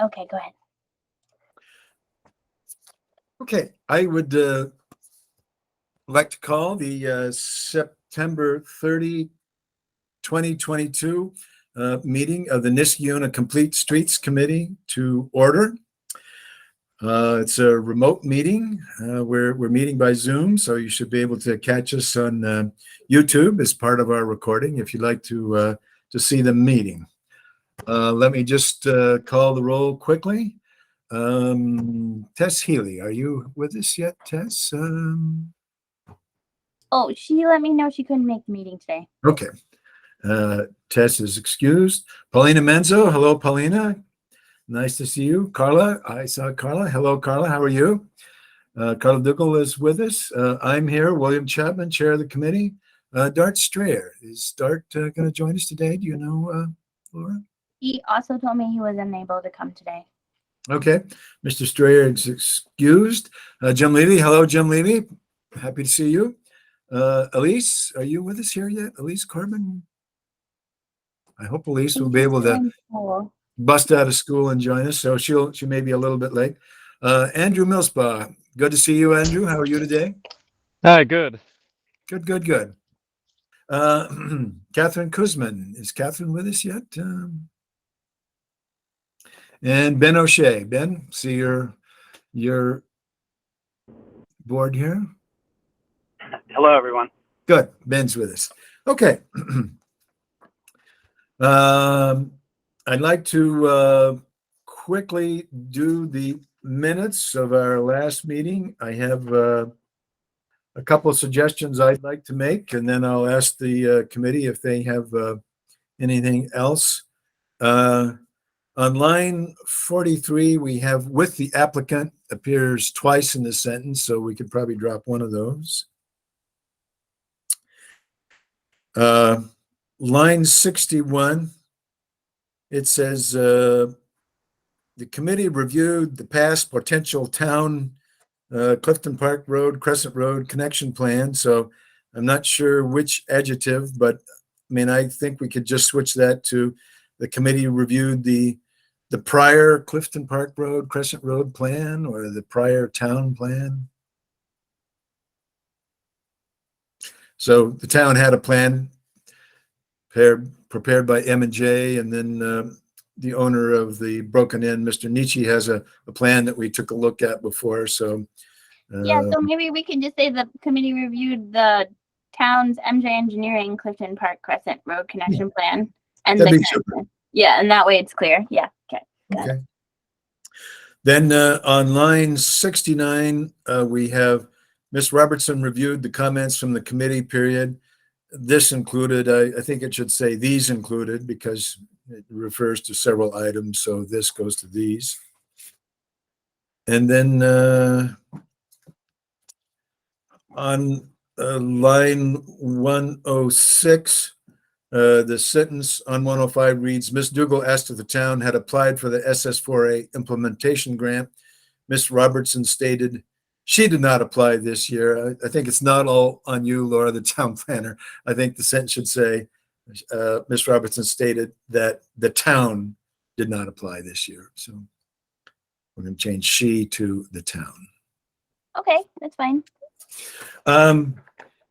Okay, go ahead. Okay, I would like to call the September 30, 2022 meeting of the Niskayuna Complete Streets Committee to order. It's a remote meeting. We're meeting by Zoom, so you should be able to catch us on YouTube as part of our recording if you'd like to see the meeting. Let me just call the roll quickly. Tess Healy, are you with us yet, Tess? Oh, she let me know she couldn't make the meeting today. Okay. Tess is excused. Paulina Menzo, hello, Paulina. Nice to see you. Carla, I saw Carla. Hello, Carla. How are you? Carla Dougal is with us. I'm here. William Chapman, chair of the committee. Dart Strayer. Is Dart going to join us today? Do you know, Laura? He also told me he was unable to come today. Okay. Mr. Strayer is excused. Jim Levy. Hello, Jim Levy. Happy to see you. Elise, are you with us here yet? Elise Corbin? I hope Elise will be able to bust out of school and join us, so she may be a little bit late. Andrew Millsbaugh, good to see you, Andrew. How are you today? Hi, good. Good. Catherine Kuzman, is Catherine with us yet? And Ben O'Shea. Ben, see your board here. Hello, everyone. Good, Ben's with us. Okay. I'd like to quickly do the minutes of our last meeting. I have a couple of suggestions I'd like to make, and then I'll ask the committee if they have anything else. On line 43, we have "with the applicant" appears twice in the sentence, so we could probably drop one of those. Line 61, it says the committee reviewed the past potential town Clifton Park Road, Crescent Road connection plan. So I'm not sure which adjective, but I mean, I think we could just switch that to the committee reviewed the prior Clifton Park Road, Crescent Road plan, or the prior town plan. So the town had a plan prepared by M&J, and then the owner of the Broken Inn, Mr. Nietzsche, has a plan that we took a look at before. So yeah, so maybe we can just say the committee reviewed the town's MJ Engineering Clifton Park Crescent Road connection plan, and yeah, and that way it's clear. Yeah, okay. Then on line 69, we have Ms. Robertson reviewed the comments from the committee period. This included, I think it should say these included, because it refers to several items, so this goes to these. And then on line 106, the sentence on 105 reads, Ms. Dougal asked if the town had applied for the SS4A implementation grant. Ms. Robertson stated she did not apply this year. I think it's not all on you, Laura, the town planner. I think the sentence should say, Ms. Robertson stated that the town did not apply this year. So we're going to change she to the town. Okay, that's fine.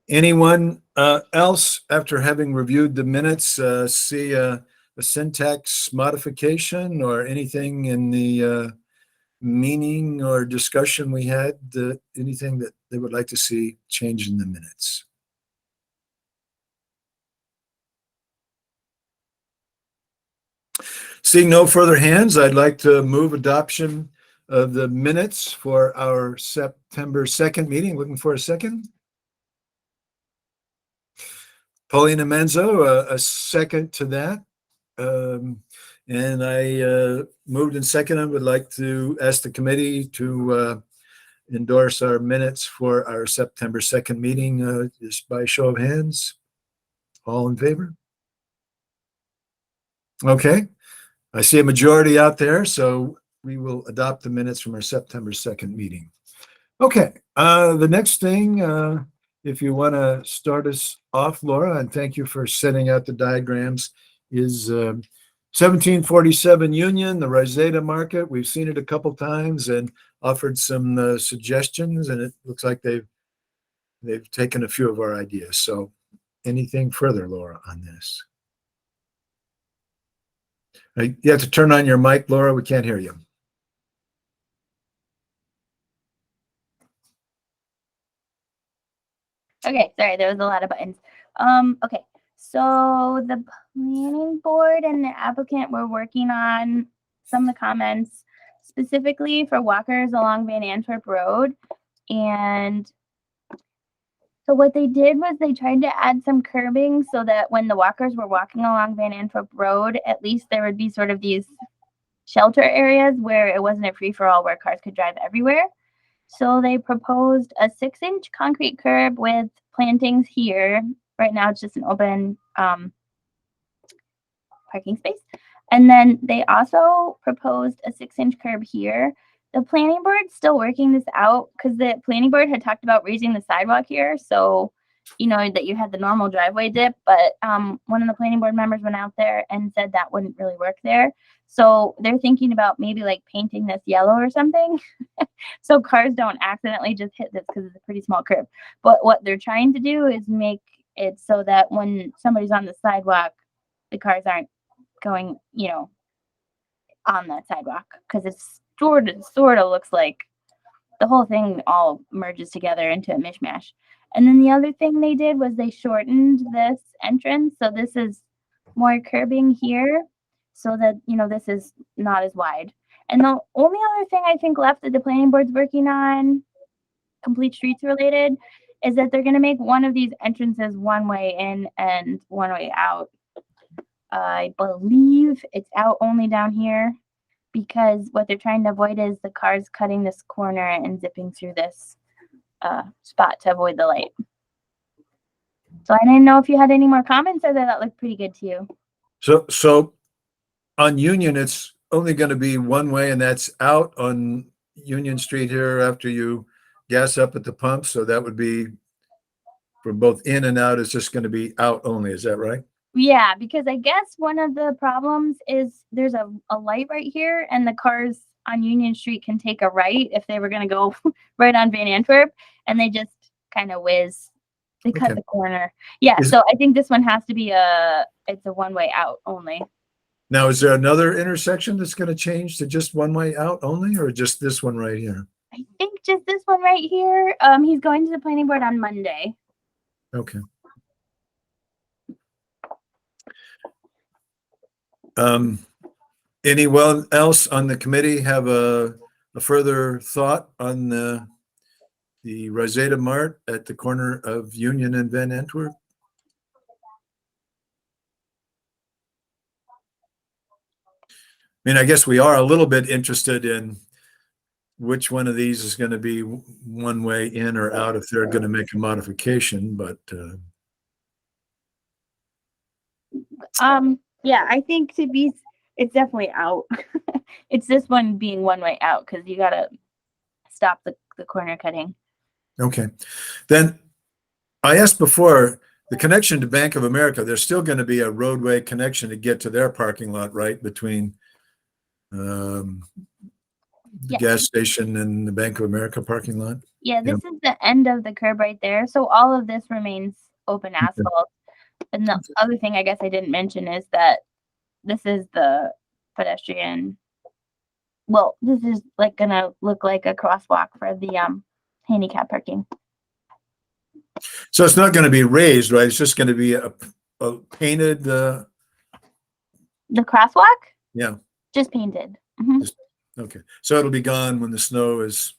Anyone else, after having reviewed the minutes, see a syntax modification or anything in the meaning or discussion we had, anything that they would like to see change in the minutes? Seeing no further hands, I'd like to move adoption of the minutes for our September 2nd meeting. Looking for a second. Paulina Menzo, a second to that. And I moved and seconded. Would like to ask the committee to endorse our minutes for our September 2nd meeting, just by show of hands. All in favor? Okay. I see a majority out there, so we will adopt the minutes from our September 2nd meeting. Okay. The next thing, if you want to start us off, Laura, and thank you for setting out the diagrams, is 1747 Union, the Rosetta Market. We've seen it a couple times and offered some suggestions, and it looks like they've taken a few of our ideas. So anything further, Laura, on this? You have to turn on your mic, Laura. We can't hear you. Okay, sorry, there was a lot of buttons. Okay, so the planning board and the applicant were working on some of the comments specifically for walkers along Van Antwerp Road. And so what they did was they tried to add some curbing so that when the walkers were walking along Van Antwerp Road, at least there would be sort of these shelter areas where it wasn't a free-for-all where cars could drive everywhere. So they proposed a 6-inch concrete curb with plantings here. Right now it's just an open parking space. And then they also proposed a 6-inch curb here. The planning board's still working this out because the planning board had talked about raising the sidewalk here. So, you know, that you had the normal driveway dip, but one of the planning board members went out there and said that wouldn't really work there. So they're thinking about maybe like painting this yellow or something so cars don't accidentally just hit this because it's a pretty small curb. But what they're trying to do is make it so that when somebody's on the sidewalk, the cars aren't going, you know, on that sidewalk because it's sort of looks like the whole thing all merges together into a mishmash. And then the other thing they did was they shortened this entrance. So this is more curbing here so that, you know, this is not as wide. And the only other thing I think left that the planning board's working on, complete streets related, is that they're going to make one of these entrances one way in and one way out. I believe it's out only down here because what they're trying to avoid is the cars cutting this corner and zipping through this spot to avoid the light. So I didn't know if you had any more comments or that looked pretty good to you. So on Union, it's only going to be one way, and that's out on Union Street here after you gas up at the pump. So that would be for both in and out. It's just going to be out only. Is that right? Yeah, because I guess one of the problems is there's a light right here, and the cars on Union Street can take a right if they were going to go right on Van Antwerp, and they just kind of whiz. They cut the corner. Yeah, so I think this one has to be it's a one-way out only. Now, is there another intersection that's going to change to just one way out only, or just this one right here? I think just this one right here. He's going to the planning board on Monday. Okay. Anyone else on the committee have a further thought on the Rosetta Mart at the corner of Union and Van Antwerp? I mean, I guess we are a little bit interested in which one of these is going to be one way in or out if they're going to make a modification, but yeah, I think it's definitely out. It's this one being one way out because you got to stop the corner cutting. Okay. Then I asked before, the connection to Bank of America, there's still going to be a roadway connection to get to their parking lot, right? Between the gas station and the Bank of America parking lot? Yeah, this is the end of the curb right there. So all of this remains open asphalt. And the other thing I guess I didn't mention is that this is the pedestrian. Well, this is like gonna look like a crosswalk for the handicap parking. So it's not going to be raised, right? It's just going to be a painted. The crosswalk? Yeah. Just painted. Mm-hmm. Okay. So it'll be gone when the snow is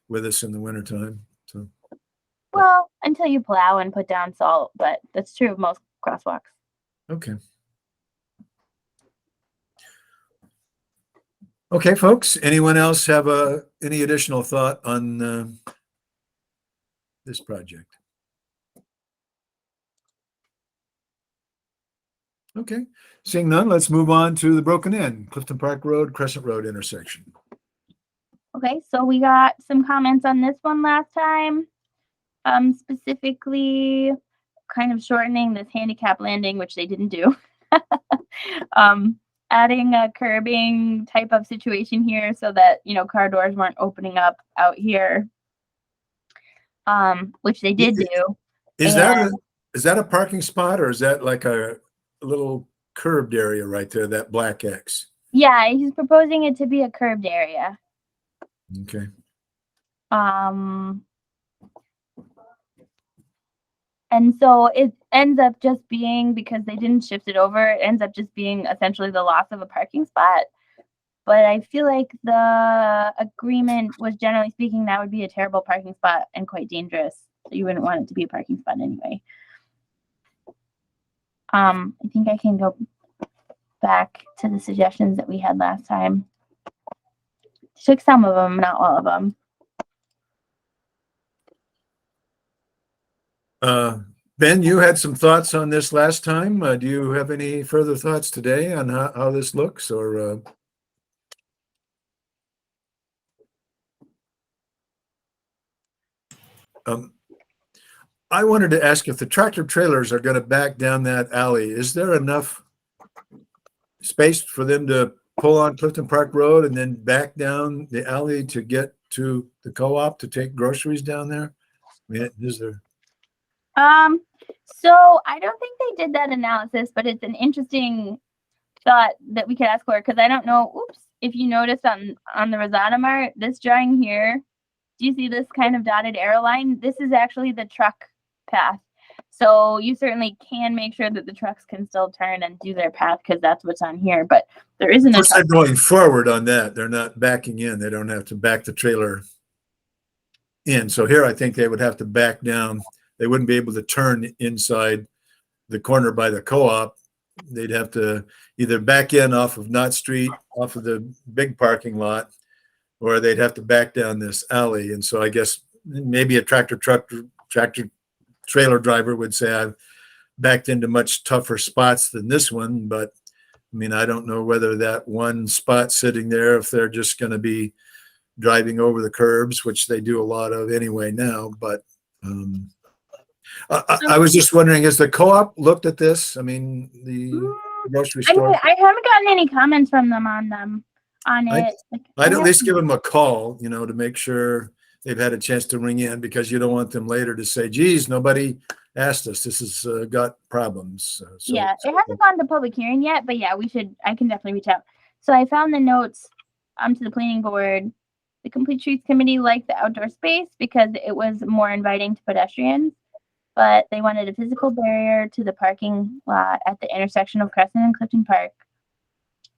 with us in the wintertime. So. Well, until you plow and put down salt, but that's true of most crosswalks. Okay. Okay, folks. Anyone else have any additional thought on this project? Okay. Seeing none, let's move on to the Broken End, Clifton Park Road, Crescent Road intersection. Okay, so we got some comments on this one last time. Specifically kind of shortening this handicap landing, which they didn't do. adding a curbing type of situation here so that, car doors weren't opening up out here. Which they did do. Is that a parking spot, or is that like a little curved area right there, that black X? Yeah, he's proposing it to be a curved area. Okay. And so it ends up just being, because they didn't shift it over, it ends up just being essentially the loss of a parking spot. But I feel like the agreement was, generally speaking, that would be a terrible parking spot and quite dangerous. So you wouldn't want it to be a parking spot anyway. I think I can go back to the suggestions that we had last time. Took some of them, not all of them. Ben, you had some thoughts on this last time. Do you have any further thoughts today on how this looks, or? I wanted to ask, if the tractor trailers are going to back down that alley, is there enough space for them to pull on Clifton Park Road and then back down the alley to get to the co-op to take groceries down there? I mean, is there? So I don't think they did that analysis, but it's an interesting thought that we could ask for, because I don't know. Oops, if you notice on the Rosada Mart, this drawing here, do you see this kind of dotted arrow line? This is actually the truck path. So you certainly can make sure that the trucks can still turn and do their path, because that's what's on here. But there isn't a truck. They're going forward on that. They're not backing in. They don't have to back the trailer in. So here I think they would have to back down. They wouldn't be able to turn inside the corner by the co-op. They'd have to either back in off of Knott Street, off of the big parking lot, or they'd have to back down this alley. And so I guess maybe a tractor trailer driver would say, I've backed into much tougher spots than this one. But I mean, I don't know whether that one spot sitting there, if they're just going to be driving over the curbs, which they do a lot of anyway now. But I was just wondering, has the co-op looked at this? I mean, the grocery store. I haven't gotten any comments from them on it. I'd at least give them a call, to make sure they've had a chance to ring in, because you don't want them later to say, geez, nobody asked us. This has got problems. It hasn't gone to public hearing yet, but yeah, I can definitely reach out. So I found the notes to the planning board. The Complete Streets Committee liked the outdoor space because it was more inviting to pedestrians, but they wanted a physical barrier to the parking lot at the intersection of Crescent and Clifton Park.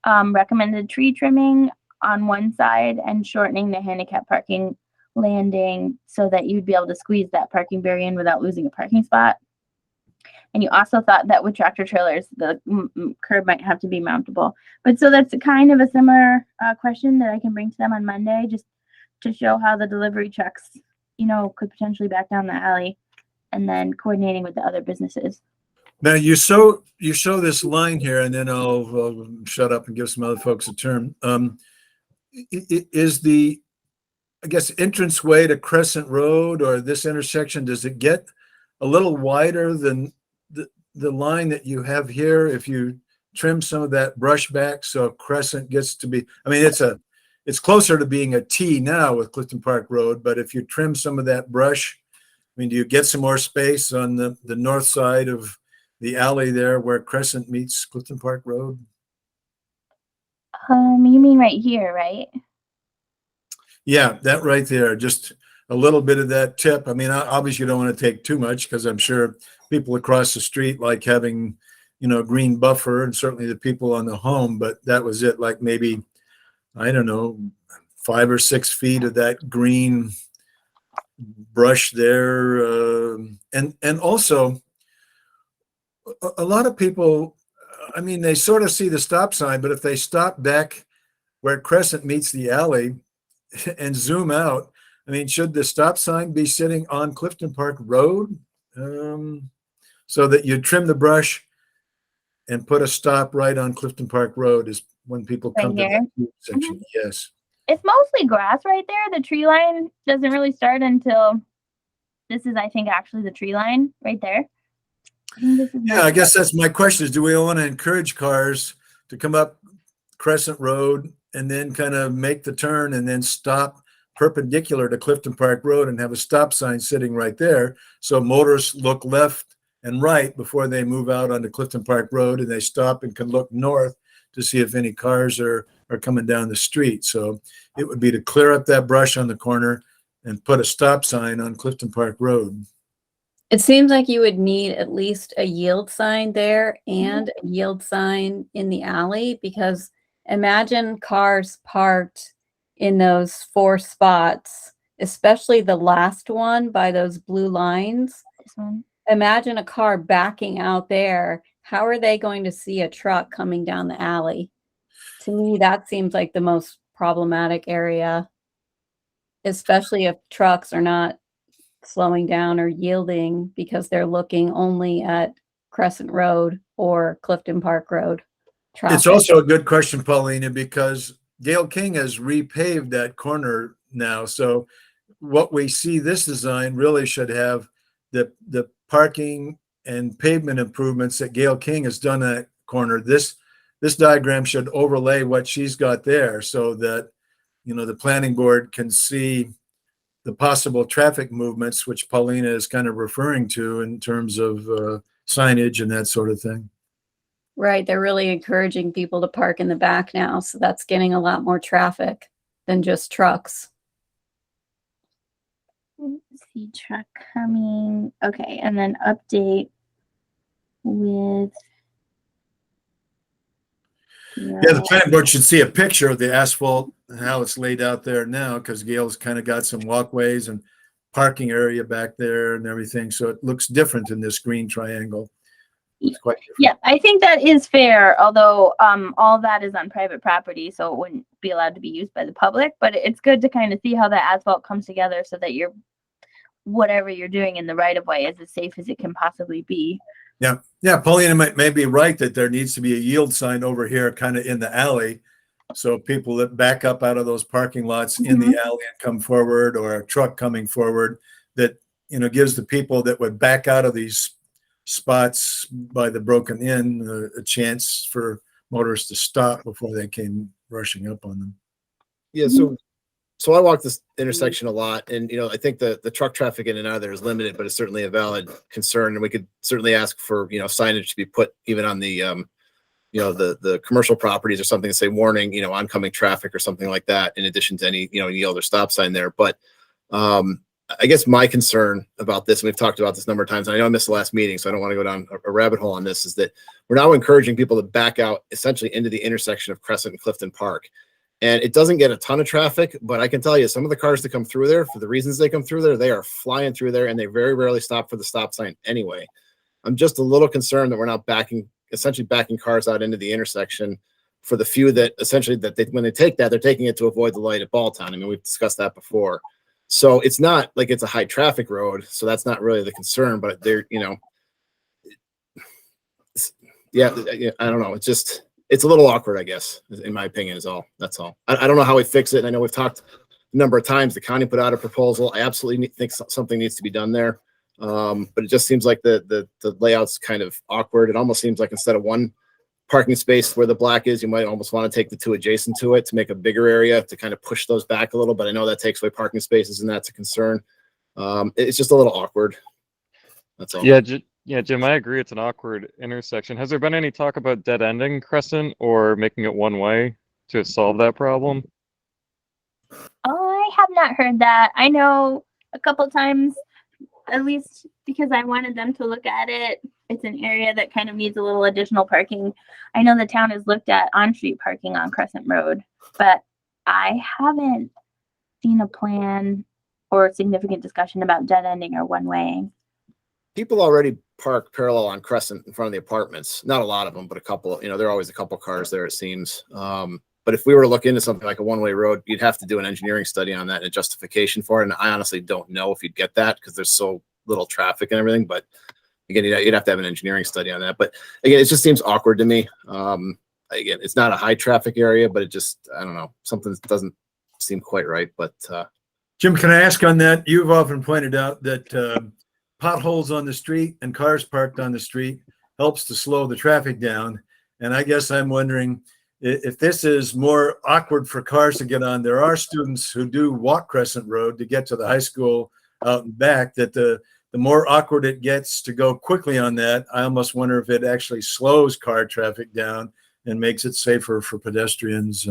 Recommended tree trimming on one side and shortening the handicap parking landing so that you'd be able to squeeze that parking barrier in without losing a parking spot. And you also thought that with tractor trailers, the curb might have to be mountable. But so that's kind of a similar question that I can bring to them on Monday, just to show how the delivery trucks, could potentially back down the alley, and then coordinating with the other businesses. Now you show this line here, and then I'll shut up and give some other folks a turn. Is the, I guess, entranceway to Crescent Road or this intersection, does it get a little wider than the line that you have here? If you trim some of that brush back, so Crescent gets to be, I mean, it's closer to being a T now with Clifton Park Road, but if you trim some of that brush, I mean, do you get some more space on the north side of the alley there where Crescent meets Clifton Park Road? You mean right here, right? Yeah, that right there, just a little bit of that tip. I mean, obviously you don't want to take too much, because I'm sure people across the street like having, green buffer, and certainly the people on the home, but that was it, like maybe, I don't know, 5 or 6 feet of that green brush there. And also, a lot of people, I mean, they sort of see the stop sign, but if they stop back where Crescent meets the alley and zoom out, I mean, should the stop sign be sitting on Clifton Park Road, so that you trim the brush and put a stop right on Clifton Park Road is when people come to that section? Mm-hmm. Yes. It's mostly grass right there. The tree line doesn't really start until this is, I think, actually the tree line right there. I guess that's my question, is do we want to encourage cars to come up Crescent Road and then kind of make the turn and then stop perpendicular to Clifton Park Road and have a stop sign sitting right there. So motorists look left and right before they move out onto Clifton Park Road, and they stop and can look north to see if any cars are coming down the street. So it would be to clear up that brush on the corner and put a stop sign on Clifton Park Road. It seems like you would need at least a yield sign there and a yield sign in the alley, because imagine cars parked in those 4 spots, especially the last one by those blue lines. This one. Imagine a car backing out there. How are they going to see a truck coming down the alley? To me, that seems like the most problematic area, especially if trucks are not slowing down or yielding because they're looking only at Crescent Road or Clifton Park Road traffic. It's also a good question, Paulina, because Gail King has repaved that corner now. So what we see, this design really should have the parking and pavement improvements that Gail King has done at that corner. This diagram should overlay what she's got there so that, you know, the planning board can see the possible traffic movements, which Paulina is kind of referring to in terms of signage and that sort of thing. Right. They're really encouraging people to park in the back now. So that's getting a lot more traffic than just trucks. Let's see, truck coming. Okay, and then update with. Yeah, the planning board should see a picture of the asphalt and how it's laid out there now, because Gail's kind of got some walkways and parking area back there and everything. So it looks different in this green triangle. It's quite different. Yeah, I think that is fair, although all that is on private property, so it wouldn't be allowed to be used by the public. But it's good to kind of see how the asphalt comes together so that whatever you're doing in the right of way is as safe as it can possibly be. Yeah, Paulina may be right that there needs to be a yield sign over here kind of in the alley. So people that back up out of those parking lots in the alley and come forward, or a truck coming forward, that, you know, gives the people that would back out of these spots by the broken in a chance for motorists to stop before they came rushing up on them. Yeah, so I walk this intersection a lot, and, you know, I think the truck traffic in and out of there is limited, but it's certainly a valid concern, and we could certainly ask for, you know, signage to be put even on the you know, the commercial properties or something to say warning, you know, oncoming traffic or something like that, in addition to any, you know, yield or stop sign there. But I guess my concern about this, and we've talked about this a number of times, and I know I missed the last meeting, so I don't want to go down a rabbit hole on this, is that we're now encouraging people to back out essentially into the intersection of Crescent and Clifton Park. And it doesn't get a ton of traffic, but I can tell you some of the cars that come through there, for the reasons they come through there, they are flying through there, and they very rarely stop for the stop sign anyway. I'm just a little concerned that we're not essentially backing cars out into the intersection for the few that essentially when they take that, they're taking it to avoid the light at Balltown. I mean, we've discussed that before. So it's not like it's a high traffic road. So that's not really the concern, but they're, you know, yeah, I don't know. It's a little awkward, I guess, in my opinion, that's all. I don't know how we fix it. I know we've talked a number of times. The county put out a proposal. I absolutely think something needs to be done there. But it just seems like the layout's kind of awkward. It almost seems like instead of one parking space where the black is, you might almost want to take the 2 adjacent to it to make a bigger area to kind of push those back a little. But I know that takes away parking spaces, and that's a concern. It's just a little awkward. That's all. Yeah, Jim, I agree. It's an awkward intersection. Has there been any talk about dead ending Crescent or making it one way to solve that problem? I have not heard that. I know a couple times, at least because I wanted them to look at it. It's an area that kind of needs a little additional parking. I know the town has looked at on-street parking on Crescent Road, but I haven't seen a plan or significant discussion about dead ending or one way. People already park parallel on Crescent in front of the apartments. Not a lot of them, but a couple. You know, there are always a couple cars there, it seems. But if we were to look into something like a one-way road, you'd have to do an engineering study on that and a justification for it. And I honestly don't know if you'd get that because there's so little traffic and everything. But again, you'd have to have an engineering study on that. But again, it just seems awkward to me. Again, it's not a high traffic area, but it just, I don't know, something doesn't seem quite right. But Jim, can I ask on that? You've often pointed out that potholes on the street and cars parked on the street helps to slow the traffic down. And I guess I'm wondering, if this is more awkward for cars to get on, there are students who do walk Crescent Road to get to the high school out and back, that the more awkward it gets to go quickly on that, I almost wonder if it actually slows car traffic down and makes it safer for pedestrians.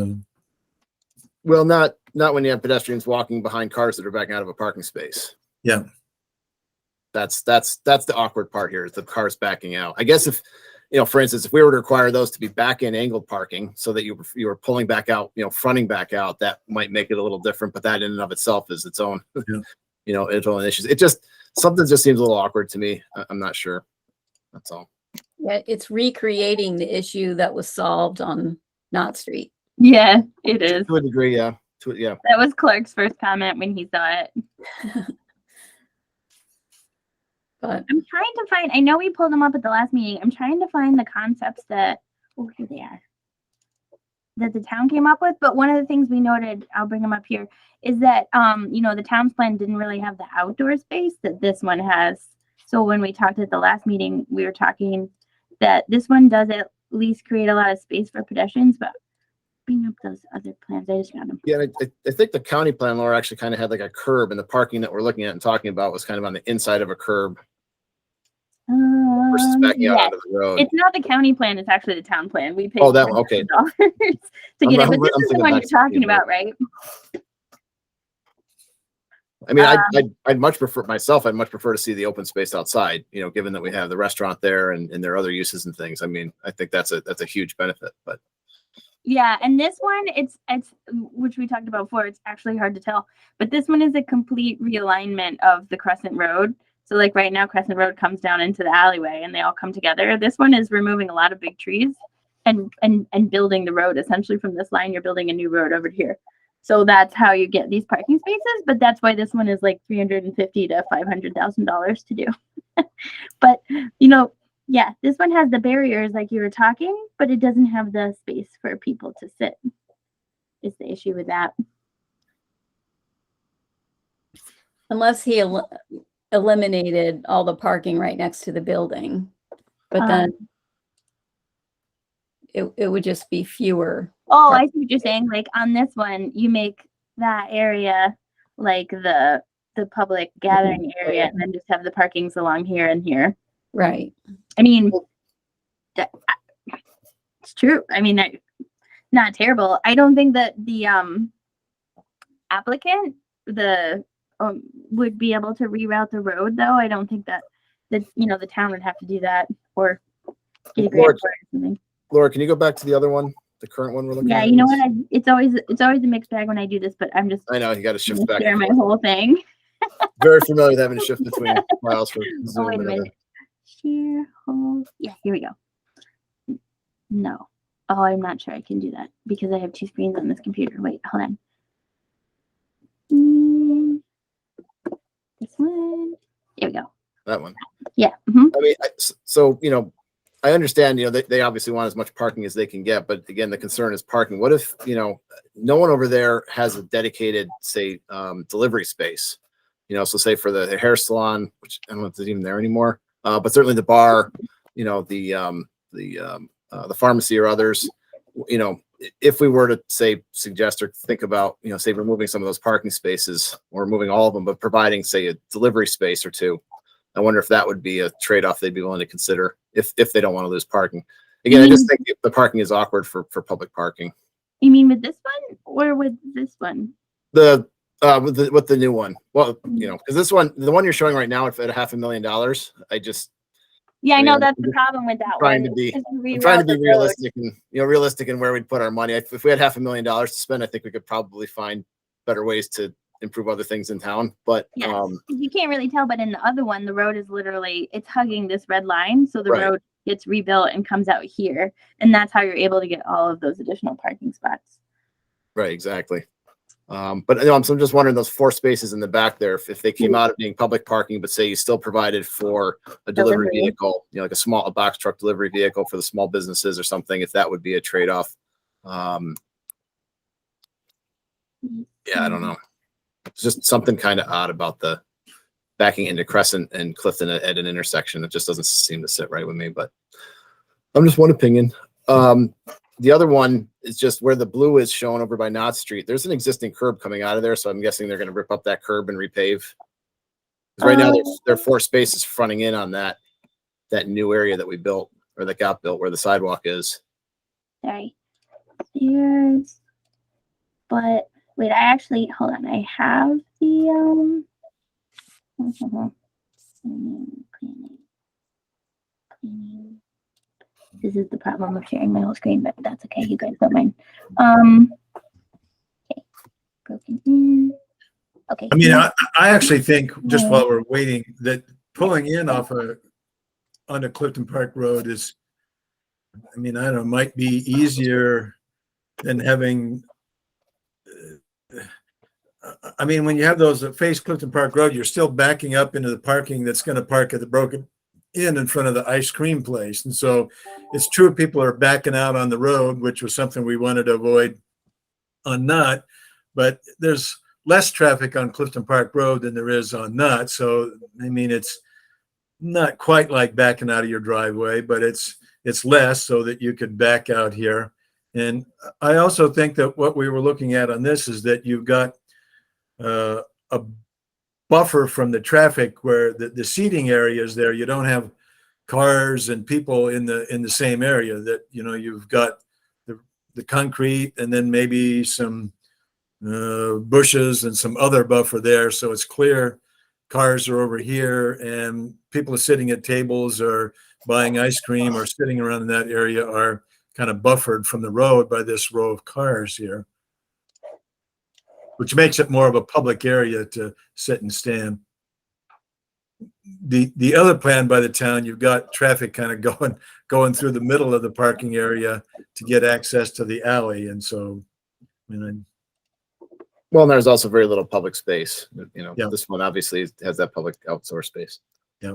Well, not when you have pedestrians walking behind cars that are backing out of a parking space. Yeah. That's the awkward part here, is the cars backing out. I guess if, for instance, if we were to require those to be back in angled parking so that you were pulling back out, fronting back out, that might make it a little different, but that in and of itself is its own, its own issues. Something just seems a little awkward to me. I'm not sure. That's all. Yeah, it's recreating the issue that was solved on Knott Street. Yeah, it is. To a degree, yeah. Yeah. That was Clark's first comment when he saw it. But I'm trying to find, I know we pulled them up at the last meeting. I'm trying to find the concepts that, oh, here they are, that the town came up with. But one of the things we noted, I'll bring them up here, is that, the town's plan didn't really have the outdoor space that this one has. So when we talked at the last meeting, we were talking that this one does at least create a lot of space for pedestrians, but bring up those other plans. I just found them. Yeah, I think the county plan, Laura, actually kind of had like a curb, and the parking that we're looking at and talking about was kind of on the inside of a curb versus backing out onto the road. It's not the county plan, it's actually the town plan. We paid that one, okay. $10,000 to get it, but this is the one you're talking about, right? I mean, I'd much prefer to see the open space outside, given that we have the restaurant there and there are other uses and things. I mean, I think that's a huge benefit, but. Yeah, and this one, it's which we talked about before, it's actually hard to tell, but this one is a complete realignment of the Crescent Road. So like right now, Crescent Road comes down into the alleyway and they all come together. This one is removing a lot of big trees and building the road. Essentially from this line, you're building a new road over here. So that's how you get these parking spaces, but that's why this one is like $350,000 to $500,000 to do. But, yeah, this one has the barriers like you were talking, but it doesn't have the space for people to sit. Is the issue with that? unless he eliminated all the parking right next to the building, but then it would just be fewer. Oh, I see what you're saying. Like on this one, you make that area like the public gathering area, and then just have the parkings along here and here. Right. I mean, it's true. I mean, not terrible. I don't think that the applicant would be able to reroute the road, though. I don't think that the town would have to do that or get a grant for it or something. Laura, can you go back to the other one, the current one we're looking at? Yeah, you know what? It's always a mixed bag when I do this, but I'm just. I know you got to shift back. Share my whole thing. Very familiar with having to shift between files for Zoom. Oh, wait a minute. Share whole. Yeah, here we go. No. Oh, I'm not sure I can do that because I have two screens on this computer. Wait, hold on. This one. Here we go. That one. Yeah. Mm-hmm. I mean, I understand, they obviously want as much parking as they can get, but again, the concern is parking. What if, no one over there has a dedicated, say, delivery space, so say for the hair salon, which I don't know if it's even there anymore, but certainly the bar, the pharmacy or others, if we were to say, suggest or think about, say removing some of those parking spaces or removing all of them, but providing, say, a delivery space or two, I wonder if that would be a trade-off they'd be willing to consider if they don't want to lose parking. Again, I just think the parking is awkward for public parking. You mean with this one or with this one? With the new one. Well, because this one, the one you're showing right now at $500,000, I know that's the problem with that I'm trying to be realistic and realistic in where we'd put our money. If we had $500,000 to spend, I think we could probably find better ways to improve other things in town. But yes, you can't really tell, but in the other one, the road is literally, it's hugging this red line. So the road gets rebuilt and comes out here. And that's how you're able to get all of those additional parking spots. Right, exactly. But I'm just wondering those 4 spaces in the back there, if they came out of being public parking, but say you still provided for a delivery vehicle, like a box truck delivery vehicle for the small businesses or something, if that would be a trade-off. I don't know. It's just something kind of odd about the backing into Crescent and Clifton at an intersection. It just doesn't seem to sit right with me, but I'm just one opinion. The other one is just where the blue is shown over by Knott Street. There's an existing curb coming out of there, so I'm guessing they're going to rip up that curb and repave. Because right now there are 4 spaces fronting in on that new area that we built or that got built where the sidewalk is. Sorry. There's, but wait, I actually, hold on. I have the, cleaning. This is the problem of sharing my whole screen, but that's okay. You guys don't mind. Okay. Broken in. Okay. I mean, I actually think just while we're waiting that pulling in onto Clifton Park Road is, I mean, I don't know, might be easier than having, I mean, when you have those that face Clifton Park Road, you're still backing up into the parking that's going to park at the Broken Inn in front of the ice cream place. And so it's true people are backing out on the road, which was something we wanted to avoid on Knott, but there's less traffic on Clifton Park Road than there is on Knott. So, I mean, it's not quite like backing out of your driveway, but it's less so that you could back out here. And I also think that what we were looking at on this is that you've got a buffer from the traffic where the seating area is there. You don't have cars and people in the same area. That, you know, you've got the concrete and then maybe some bushes and some other buffer there. So it's clear cars are over here and people are sitting at tables or buying ice cream or sitting around in that area are kind of buffered from the road by this row of cars here, which makes it more of a public area to sit and stand. The other plan by the town, you've got traffic kind of going through the middle of the parking area to get access to the alley. And so, I mean, Well, and there's also very little public space. You know, Yeah. This one obviously has that public outdoor space. yeah.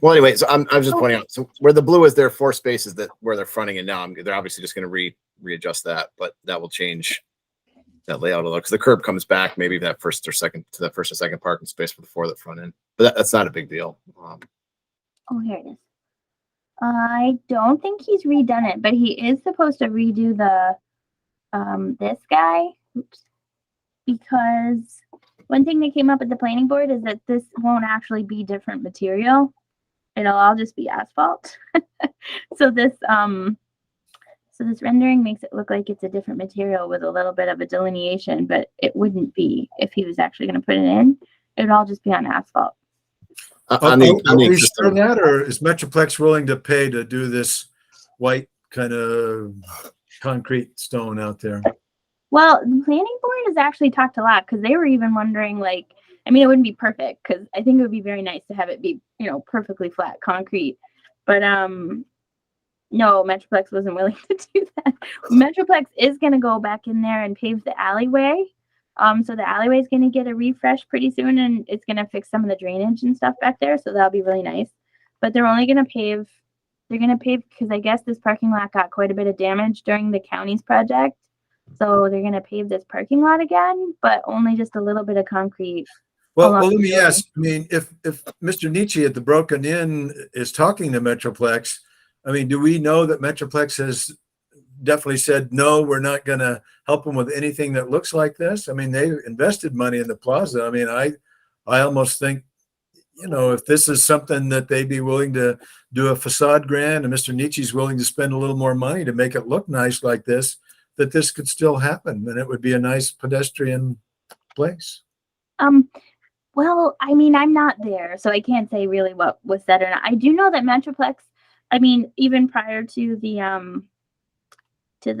Well, anyway, so I'm just pointing out. So where the blue is, there are 4 spaces where they're fronting in now. They're obviously just going to readjust that, but that will change that layout a little because the curb comes back maybe that first or second parking space for the 4 that front end. But that's not a big deal. Oh, here it is. I don't think he's redone it, but he is supposed to redo the this guy. Oops. Because one thing that came up at the planning board is that this won't actually be different material. It'll all just be asphalt. So this rendering makes it look like it's a different material with a little bit of a delineation, but it wouldn't be if he was actually going to put it in. It'd all just be on asphalt. Are we sure of that, or is Metroplex willing to pay to do this white kind of concrete stone out there? Well, the planning board has actually talked a lot because they were even wondering, like, I mean, it wouldn't be perfect because I think it would be very nice to have it be, you know, perfectly flat concrete. But no, Metroplex wasn't willing to do that. Metroplex is going to go back in there and pave the alleyway. So the alleyway is going to get a refresh pretty soon, and it's going to fix some of the drainage and stuff back there. So that'll be really nice. But they're only going to pave. They're going to pave because I guess this parking lot got quite a bit of damage during the county's project. So they're going to pave this parking lot again, but only just a little bit of concrete. Well, let me ask. I mean, if Mr. Nietzsche at the Broken Inn is talking to Metroplex, I mean, do we know that Metroplex has definitely said, no, we're not going to help them with anything that looks like this? I mean, they invested money in the plaza. I mean, I almost think, you know, if this is something that they'd be willing to do a facade grant and Mr. Nietzsche's willing to spend a little more money to make it look nice like this, that this could still happen and it would be a nice pedestrian place. Well, I mean, I'm not there, so I can't say really what was said or not. I do know that Metroplex, I mean, even prior to the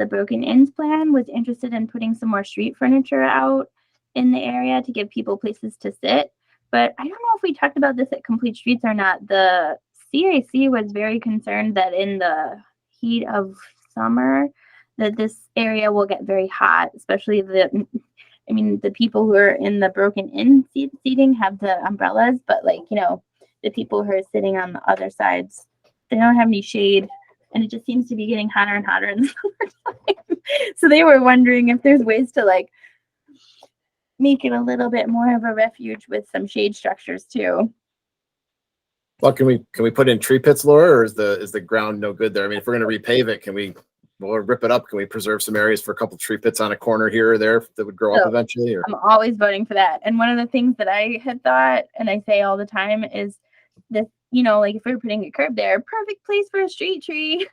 Broken Inn's plan, was interested in putting some more street furniture out in the area to give people places to sit. But I don't know if we talked about this at Complete Streets or not. The CAC was very concerned that in the heat of summer, that this area will get very hot, especially the people who are in the Broken Inn seating have the umbrellas, but like, you know, the people who are sitting on the other sides, they don't have any shade, and it just seems to be getting hotter and hotter in the summertime. So they were wondering if there's ways to like make it a little bit more of a refuge with some shade structures too. Well, can we put in tree pits, Laura, or is the ground no good there? I mean, if we're going to repave it, we'll rip it up? Can we preserve some areas for a couple tree pits on a corner here or there that would grow up eventually? Or I'm always voting for that. And one of the things that I had thought, and I say all the time, is this, like if we were putting a curb there, perfect place for a street tree.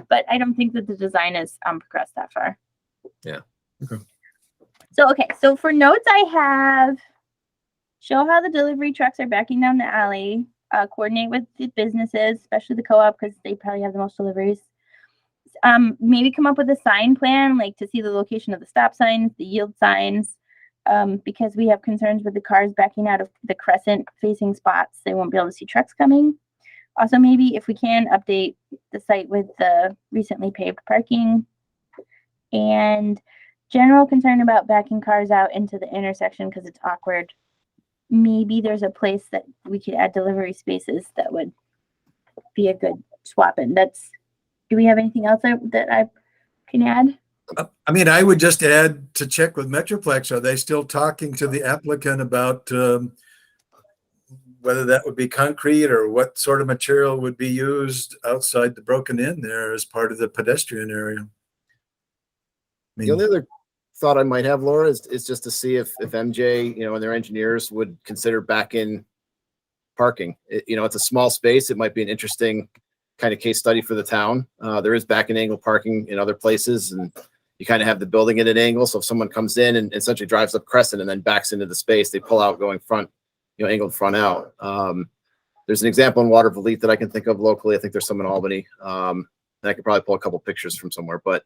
But I don't think that the design is progressed that far. Yeah. Okay. So for notes I have, show how the delivery trucks are backing down the alley, coordinate with the businesses, especially the co-op, because they probably have the most deliveries. Maybe come up with a sign plan, like to see the location of the stop signs, the yield signs, because we have concerns with the cars backing out of the Crescent facing spots. They won't be able to see trucks coming. Also, maybe if we can update the site with the recently paved parking, and general concern about backing cars out into the intersection because it's awkward. Maybe there's a place that we could add delivery spaces that would be a good swap in. Do we have anything else that I can add? I mean, I would just add to check with Metroplex. Are they still talking to the applicant about whether that would be concrete or what sort of material would be used outside the broken in there as part of the pedestrian area? The only other thought I might have, Laura, is just to see if MJ, and their engineers would consider back in parking. It's a small space. It might be an interesting kind of case study for the town. There is back and angle parking in other places, and you kind of have the building at an angle. So if someone comes in and essentially drives up Crescent and then backs into the space, they pull out going front, angled front out. There's an example in Water Valete that I can think of locally. I think there's some in Albany. And I could probably pull a couple pictures from somewhere, but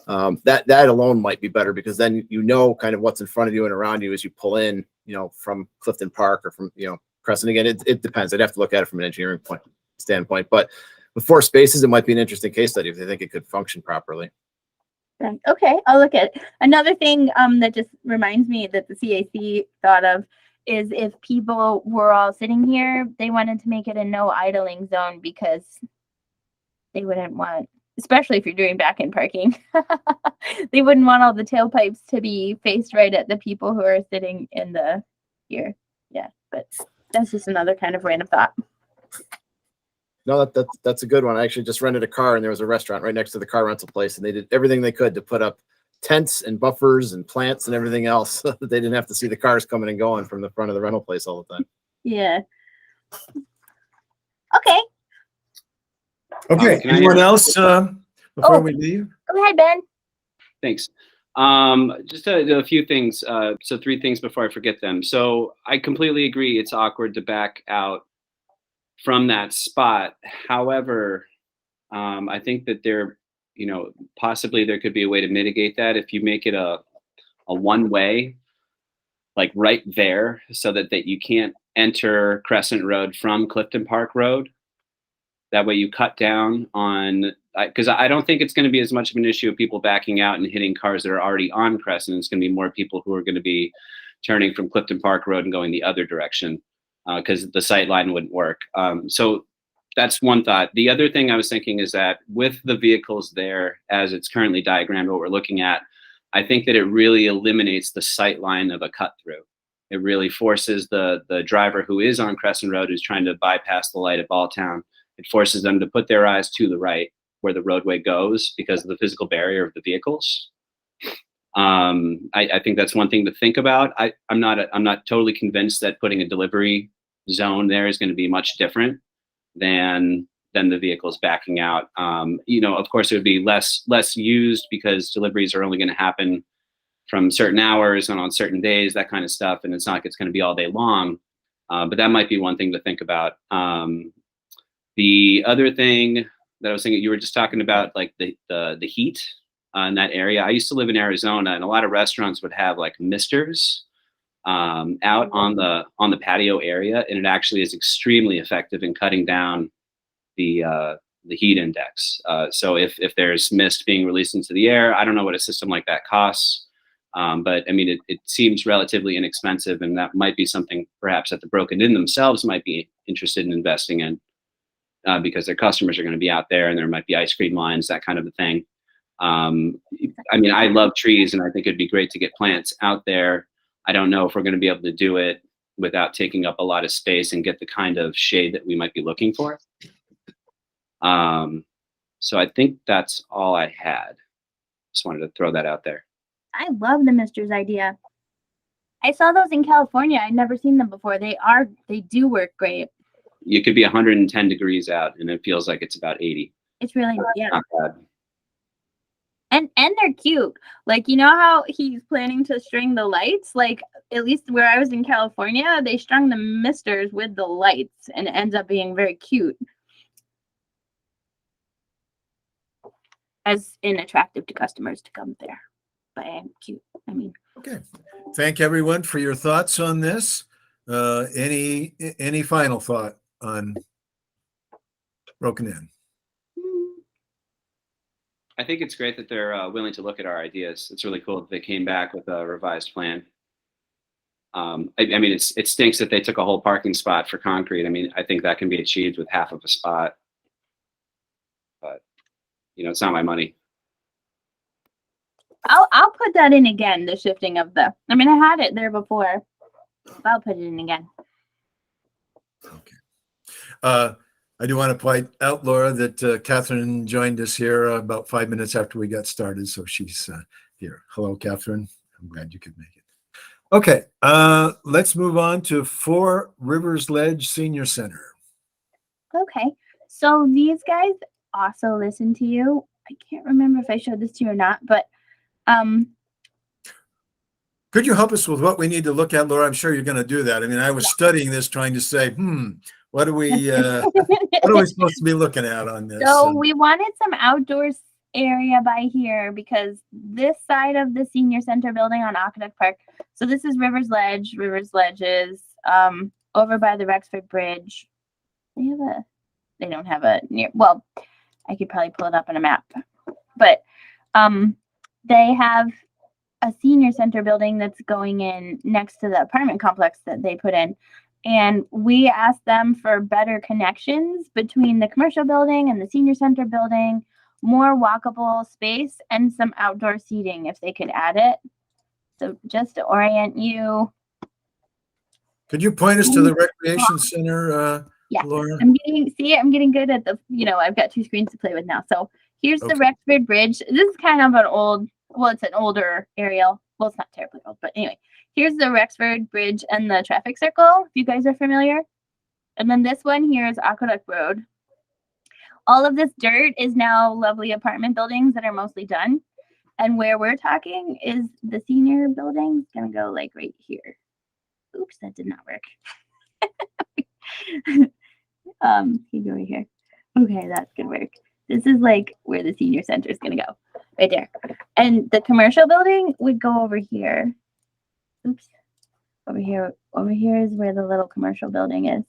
that alone might be better, because then kind of what's in front of you and around you as you pull in, from Clifton Park or from Crescent. Again, it depends. I'd have to look at it from an engineering standpoint, but with 4 spaces, it might be an interesting case study if they think it could function properly. Okay, I'll look at it. Another thing that just reminds me that the CAC thought of is if people were all sitting here, they wanted to make it a no idling zone, because they wouldn't want, especially if you're doing back-end parking, they wouldn't want all the tailpipes to be faced right at the people who are sitting in the here. Yeah, but that's just another kind of random thought. No, that's a good one. I actually just rented a car, and there was a restaurant right next to the car rental place, and they did everything they could to put up tents and buffers and plants and everything else so that they didn't have to see the cars coming and going from the front of the rental place all the time. Yeah. Okay. Okay. Anyone else before we leave? Go ahead, Ben. Thanks. Just a few things. So 3 things before I forget them. So I completely agree. It's awkward to back out from that spot. However, I think that possibly there could be a way to mitigate that if you make it a one-way, like right there, so that you can't enter Crescent Road from Clifton Park Road. That way you cut down on, because I don't think it's going to be as much of an issue of people backing out and hitting cars that are already on Crescent. It's going to be more people who are going to be turning from Clifton Park Road and going the other direction, because the sight line wouldn't work. So that's one thought. The other thing I was thinking is that with the vehicles there, as it's currently diagrammed, what we're looking at, I think that it really eliminates the sight line of a cut through. It really forces the driver who is on Crescent Road, who's trying to bypass the light at Balltown, it forces them to put their eyes to the right where the roadway goes because of the physical barrier of the vehicles. I think that's one thing to think about. I'm not totally convinced that putting a delivery zone there is going to be much different than the vehicles backing out. Of course, it would be less used because deliveries are only going to happen from certain hours and on certain days, that kind of stuff. And it's not like it's going to be all day long. But that might be one thing to think about. The other thing that I was thinking, you were just talking about like the heat in that area. I used to live in Arizona, and a lot of restaurants would have like misters out on the patio area, and it actually is extremely effective in cutting down the heat index. So if there's mist being released into the air, I don't know what a system like that costs, but I mean it seems relatively inexpensive, and that might be something perhaps that the Broken Inn themselves might be interested in investing in, because their customers are going to be out there, and there might be ice cream lines, that kind of a thing. I mean, I love trees, and I think it'd be great to get plants out there. I don't know if we're going to be able to do it without taking up a lot of space and get the kind of shade that we might be looking for. So I think that's all I had. Just wanted to throw that out there. I love the Mister's idea. I saw those in California. I'd never seen them before. They do work great. You could be 110 degrees out and it feels like it's about 80. It's really, yeah. Not bad. And they're cute. Like, you know how he's planning to string the lights? Like, at least where I was in California, they strung the Misters with the lights, and it ends up being very cute. As in attractive to customers to come there. But I am cute. I mean. Okay. Thank everyone for your thoughts on this. Any final thought on Broken Inn? I think it's great that they're willing to look at our ideas. It's really cool that they came back with a revised plan. I mean, it stinks that they took a whole parking spot for concrete. I mean, I think that can be achieved with half of a spot. But, you know, it's not my money. I'll put that in again, the shifting of the, I mean, I had it there before. I'll put it in again. Okay. I do want to point out, Laura, that Catherine joined us here about 5 minutes after we got started. So she's here. Hello, Catherine. I'm glad you could make it. Okay. Let's move on to 4 Rivers Ledge Senior Center. Okay. So these guys also listen to you. I can't remember if I showed this to you or not, but could you help us with what we need to look at, Laura? I'm sure you're going to do that. I mean, I was studying this, trying to say, what are we supposed to be looking at on this? So we wanted some outdoors area by here because this side of the senior center building on Aqueduct Park. So this is Rivers Ledge. Rivers Ledge is over by the Rexford Bridge. They don't have a near. Well, I could probably pull it up on a map, but they have a senior center building that's going in next to the apartment complex that they put in. And we asked them for better connections between the commercial building and the senior center building, more walkable space, and some outdoor seating if they could add it. So just to orient you. Could you point us to the recreation center, yeah. Laura? I'm getting good at the, I've got 2 screens to play with now. So here's the Rexford Bridge. This is kind of an old, it's an older aerial. Well, it's not terribly old, but anyway. Here's the Rexford Bridge and the traffic circle, if you guys are familiar. And then this one here is Aqueduct Road. All of this dirt is now lovely apartment buildings that are mostly done. And where we're talking is the senior building. It's going to go like right here. Oops, that did not work. You go right here. Okay, that's going to work. This is like where the senior center is going to go. Right there. And the commercial building would go over here. Oops. Over here is where the little commercial building is.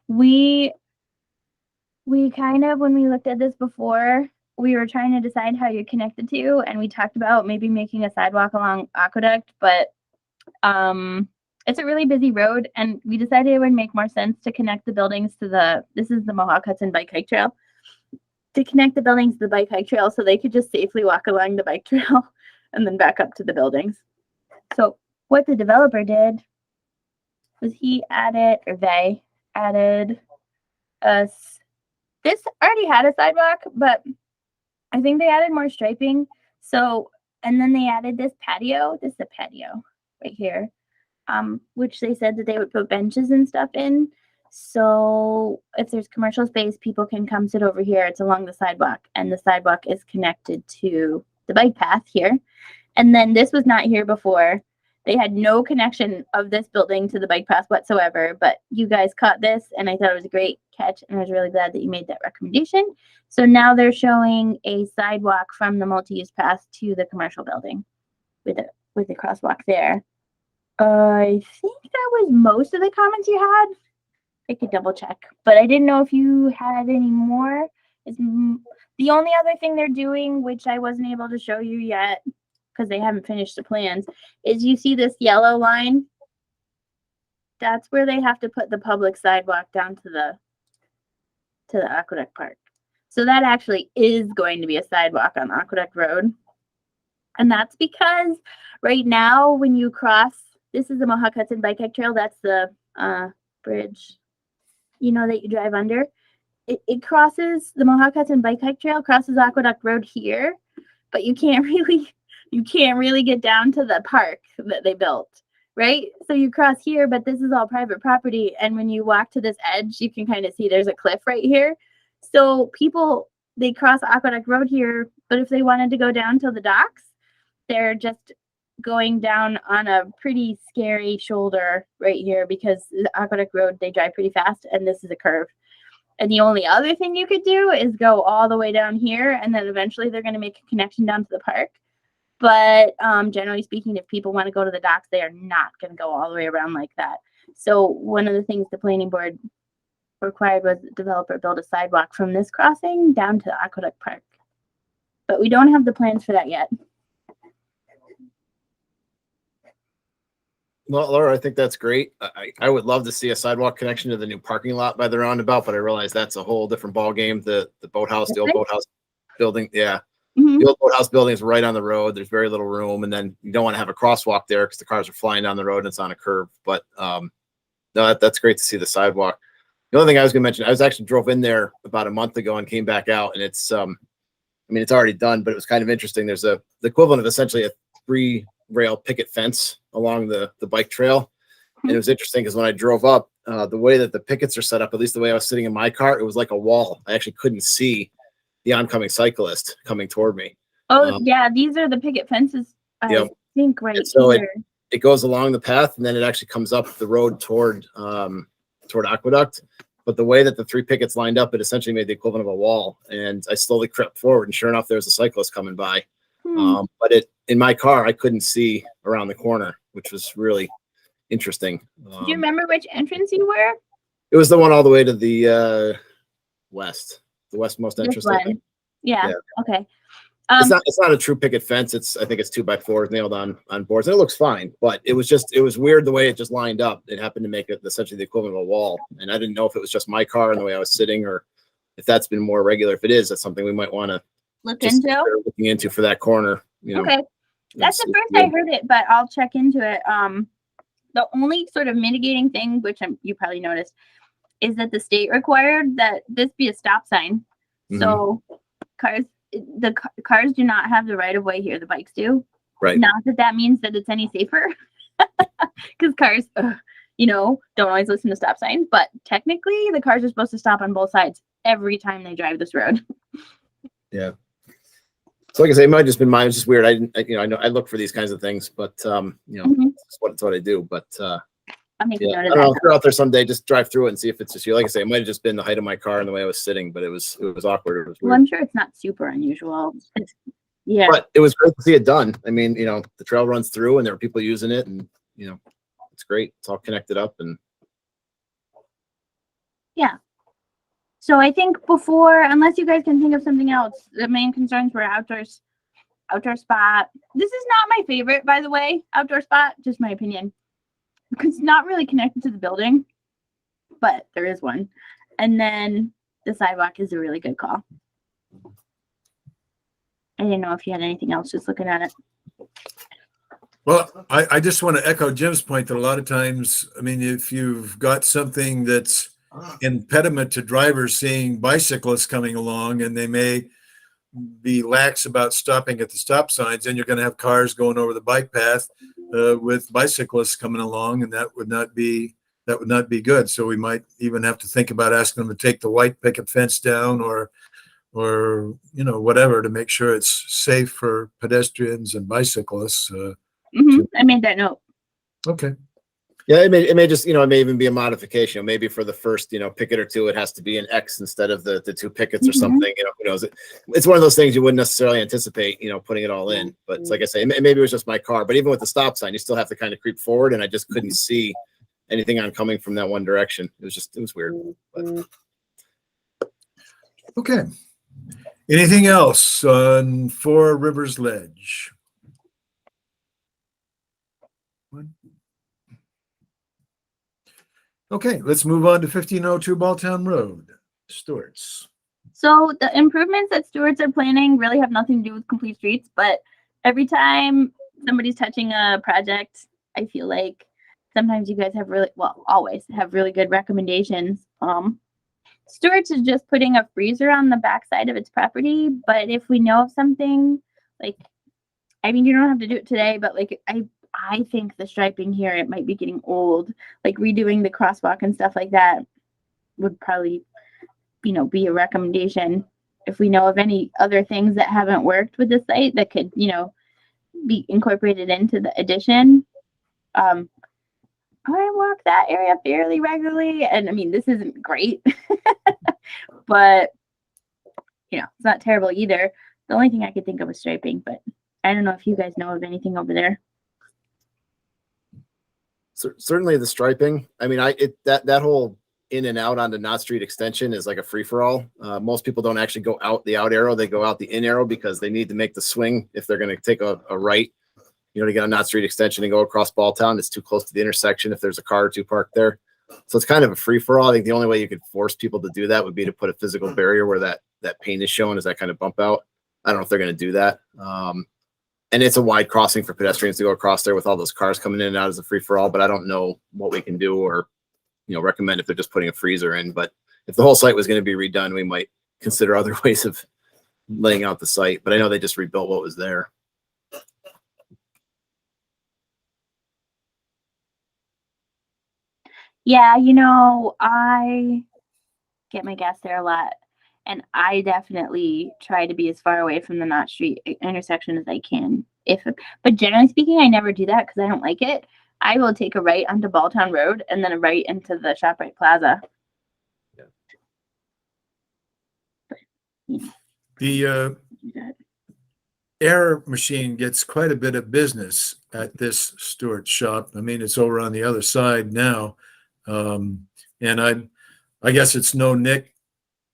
We kind of, when we looked at this before, we were trying to decide how you connect the two, and we talked about maybe making a sidewalk along Aqueduct, but it's a really busy road, and we decided it would make more sense to connect the buildings to this is the Mohawk Hudson Bike Hike Trail, to connect the buildings to the bike hike trail so they could just safely walk along the bike trail and then back up to the buildings. So what the developer did was they added us. This already had a sidewalk, but I think they added more striping. So, and then they added this patio. This is a patio right here, which they said that they would put benches and stuff in. So if there's commercial space, people can come sit over here. It's along the sidewalk, and the sidewalk is connected to the bike path here. And then this was not here before. They had no connection of this building to the bike path whatsoever, but you guys caught this, and I thought it was a great catch, and I was really glad that you made that recommendation. So now they're showing a sidewalk from the multi-use path to the commercial building with a crosswalk there. I think that was most of the comments you had. I could double check, but I didn't know if you had any more. The only other thing they're doing, which I wasn't able to show you yet because they haven't finished the plans, is you see this yellow line? That's where they have to put the public sidewalk down to the Aqueduct Park. So that actually is going to be a sidewalk on Aqueduct Road. And that's because right now when you cross this is the Mohawk Hudson Bike Hike Trail. That's the bridge, that you drive under. It crosses the Mohawk Hudson Bike Hike Trail, crosses Aqueduct Road here, but you can't really get down to the park that they built, right? So you cross here, but this is all private property. And when you walk to this edge, you can kind of see there's a cliff right here. So people, they cross Aqueduct Road here, but if they wanted to go down to the docks, they're just going down on a pretty scary shoulder right here because the Aqueduct Road, they drive pretty fast and this is a curve. And the only other thing you could do is go all the way down here and then eventually they're going to make a connection down to the park. But generally speaking, if people want to go to the docks, they are not going to go all the way around like that. So one of the things the planning board required was the developer build a sidewalk from this crossing down to Aqueduct Park. But we don't have the plans for that yet. Well, Laura, I think that's great. I would love to see a sidewalk connection to the new parking lot by the roundabout, but I realize that's a whole different ballgame. The boathouse, the old boathouse building. Yeah. Mm-hmm. The old boathouse building is right on the road. There's very little room. And then you don't want to have a crosswalk there because the cars are flying down the road and it's on a curve. But no, that's great to see the sidewalk. The only thing I was going to mention, I was actually drove in there about a month ago and came back out and it's, it's already done, but it was kind of interesting. There's the equivalent of essentially a 3-rail picket fence along the bike trail. And it was interesting because when I drove up, the way that the pickets are set up, at least the way I was sitting in my car, it was like a wall. I actually couldn't see the oncoming cyclist coming toward me. Oh, yeah, these are the picket fences, I think, right so here. It goes along the path and then it actually comes up the road toward Aqueduct. But the way that the 3 pickets lined up, it essentially made the equivalent of a wall. And I slowly crept forward and sure enough, there was a cyclist coming by. But in my car, I couldn't see around the corner, which was really interesting. Do you remember which entrance you were? It was the one all the way to the west, the westmost entrance. Yeah. Okay. It's not a true picket fence. I think it's 2x4s nailed on boards, and it looks fine. But it was weird the way it just lined up. It happened to make it essentially the equivalent of a wall, and I didn't know if it was just my car and the way I was sitting, or if that's been more regular. If it is, that's something we might want to looking into for that corner. Okay, that's the first I heard it, but I'll check into it. The only sort of mitigating thing, which you probably noticed, is that the state required that this be a stop sign. Mm-hmm. So cars do not have the right of way here. The bikes do. Right. Not that means that it's any safer, because cars, don't always listen to stop signs. But technically, the cars are supposed to stop on both sides every time they drive this road. Yeah. So like I say, it might have just been mine. It's just weird. I know I look for these kinds of things, but Mm-hmm. it's what I do. But I'll make a note of I don't know, if that. you're out there someday, just drive through it and see if it's just you. Like I say, it might have just been the height of my car and the way I was sitting, but it was awkward. It was weird. Well, I'm sure it's not super unusual. Yeah. But it was great to see it done. I mean, the trail runs through and there are people using it and, it's great. It's all connected up and. Yeah. So I think before, unless you guys can think of something else, the main concerns were outdoor spot. This is not my favorite, by the way, outdoor spot, just my opinion. Because it's not really connected to the building, but there is one. And then the sidewalk is a really good call. I didn't know if you had anything else just looking at it. Well, I just want to echo Jim's point that a lot of times, if you've got something that's impediment to drivers seeing bicyclists coming along and they may be lax about stopping at the stop signs, and you're going to have cars going over the bike path with bicyclists coming along, and that would not be good. So we might even have to think about asking them to take the white picket fence down or whatever to make sure it's safe for pedestrians and bicyclists. I made that note. Okay. Yeah, it may just, it may even be a modification. Maybe for the first, picket or two, it has to be an X instead of the 2 pickets or something. Who knows? It's one of those things you wouldn't necessarily anticipate, putting it all in. But it's like I say, maybe it was just my car. But even with the stop sign, you still have to kind of creep forward, and I just couldn't see anything oncoming from that one direction. It was weird. But. Okay. Anything else on 4 Rivers Ledge? Okay, let's move on to 1502 Balltown Road. Stewart's. So the improvements that Stewart's are planning really have nothing to do with complete streets, but every time somebody's touching a project, I feel like sometimes you guys have always have really good recommendations. Stewart's is just putting a freezer on the backside of its property, but if we know of something, like, I mean, you don't have to do it today, but like, I think the striping here, it might be getting old. Like redoing the crosswalk and stuff like that would probably, be a recommendation. If we know of any other things that haven't worked with the site that could, be incorporated into the addition. I walk that area fairly regularly, and I mean, this isn't great, but it's not terrible either. The only thing I could think of was striping, but I don't know if you guys know of anything over there. Certainly the striping. I mean, that whole in and out onto Knott Street extension is like a free for all. Most people don't actually go out the out arrow; they go out the in arrow because they need to make the swing if they're going to take a right. To get on Knott Street extension and go across Balltown. It's too close to the intersection if there's a car or two parked there. So it's kind of a free for all. I think the only way you could force people to do that would be to put a physical barrier where that paint is shown as that kind of bump out. I don't know if they're going to do that. And it's a wide crossing for pedestrians to go across there with all those cars coming in and out as a free for all, but I don't know what we can do or, recommend if they're just putting a freezer in. But if the whole site was going to be redone, we might consider other ways of laying out the site. But I know they just rebuilt what was there. Yeah, I get my gas there a lot, and I definitely try to be as far away from the Knott Street intersection as I can. But generally speaking, I never do that because I don't like it. I will take a right onto Balltown Road and then a right into the ShopRite Plaza. Yeah. The air machine gets quite a bit of business at this Stewart shop. I mean, it's over on the other side now. And I guess it's no Nick.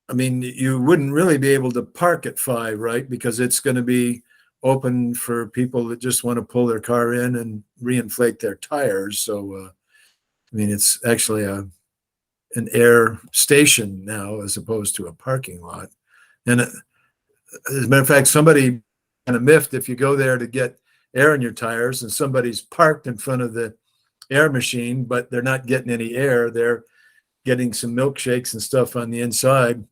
I mean, you wouldn't really be able to park at 5, right? Because it's going to be open for people that just want to pull their car in and reinflate their tires. So, I mean, it's actually an air station now as opposed to a parking lot. And as a matter of fact, somebody kind of miffed if you go there to get air in your tires and somebody's parked in front of the air machine, but they're not getting any air. They're getting some milkshakes and stuff on the inside.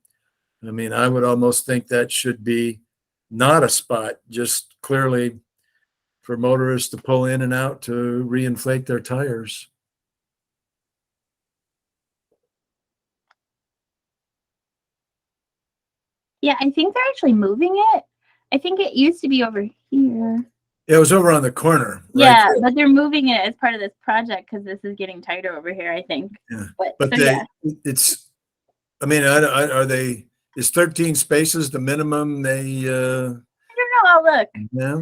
I mean, I would almost think that should be not a spot, just clearly for motorists to pull in and out to reinflate their tires. Yeah, I think they're actually moving it. I think it used to be over here. It was over on the corner. Yeah, right, but they're moving it as part of this project because this is getting tighter over here, I think. Yeah. Is 13 spaces the minimum they? I don't know. I'll look. Yeah,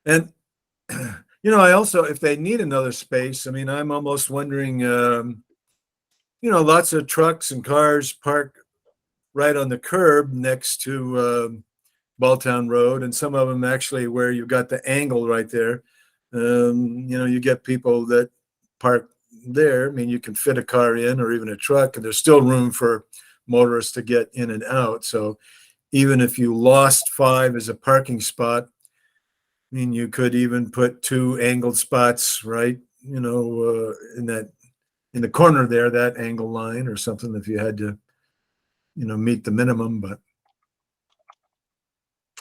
and I also, if they need another space, I mean, I'm almost wondering, lots of trucks and cars park right on the curb next to Balltown Road, and some of them actually where you've got the angle right there. You get people that park there. I mean, you can fit a car in or even a truck, and there's still room for motorists to get in and out. So even if you lost 5 as a parking spot, I mean, you could even put 2 angled spots, right? In the corner there, that angle line or something, if you had to, meet the minimum. But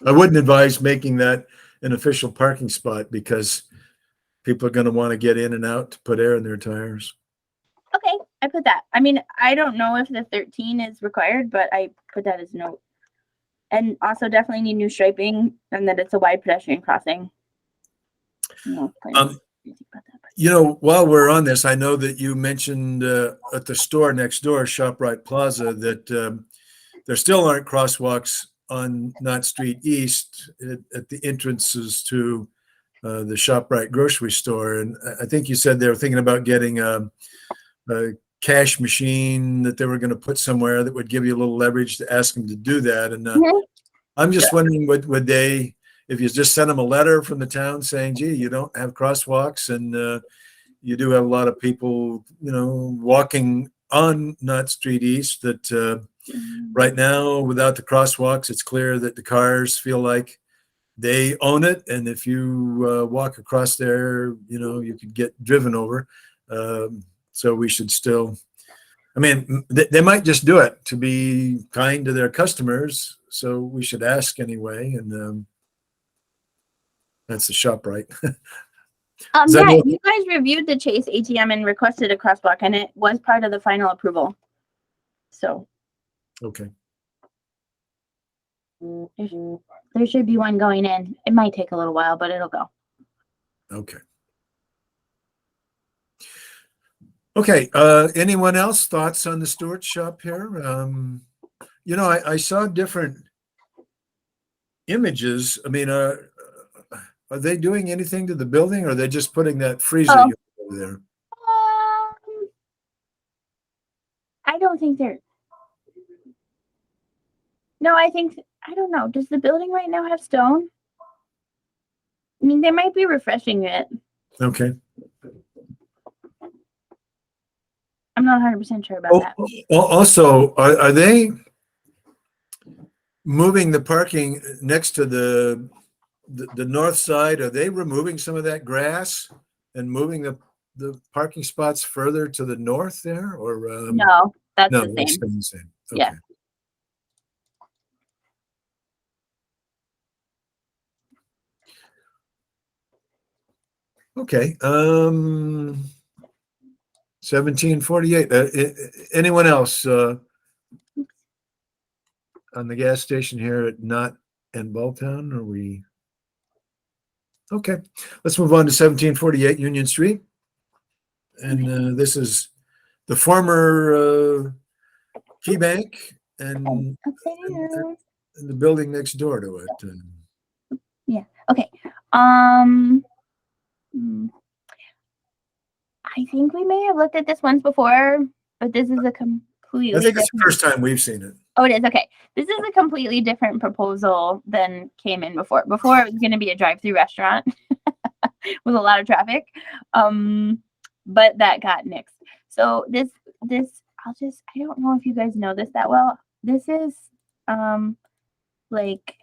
I wouldn't advise making that an official parking spot because people are going to want to get in and out to put air in their tires. Okay, I put that. I mean, I don't know if the 13 is required, but I put that as a note. And also definitely need new striping and that it's a wide pedestrian crossing. While we're on this, I know that you mentioned at the store next door, ShopRite Plaza, that there still aren't crosswalks on Knott Street East at the entrances to the ShopRite grocery store. And I think you said they were thinking about getting a cash machine that they were going to put somewhere that would give you a little leverage to ask them to do that. And I'm just wondering, would they, if you just send them a letter from the town saying, gee, you don't have crosswalks and you do have a lot of people, walking on Knott Street East, that right now without the crosswalks, it's clear that the cars feel like they own it, and if you walk across there, you could get driven over. So we should still, I mean, they might just do it to be kind to their customers, so we should ask anyway. And that's the shop, right? Yeah, you guys reviewed the Chase ATM and requested a crosswalk, and it was part of the final approval. So Okay. there should be one going in. It might take a little while, but it'll go. Okay. Okay. Anyone else thoughts on the Stewart shop here? I saw different images. I mean, are they doing anything to the building, or are they just putting that freezer unit over there? I don't think they're. No, I don't know. Does the building right now have stone? I mean, they might be refreshing it. Okay. I'm not 100% sure about that. Also, are they moving the parking next to the north side? Are they removing some of that grass and moving the parking spots further to the north there? Or no, that's no, the it's same. the same. Okay. Yeah. Okay. 1748. Anyone else on the gas station here at Knott and Balltown? Are we? Okay. Let's move on to 1748 Union Street. And this is the former Key Bank and the building next door to it. Yeah. Okay. I think we may have looked at this once before, but this is a completely I think it's the different. first time we've seen it. Oh, it is. Okay. This is a completely different proposal than came in before. Before it was going to be a drive-through restaurant with a lot of traffic. But that got nixed. So this I don't know if you guys know this that well. This is like,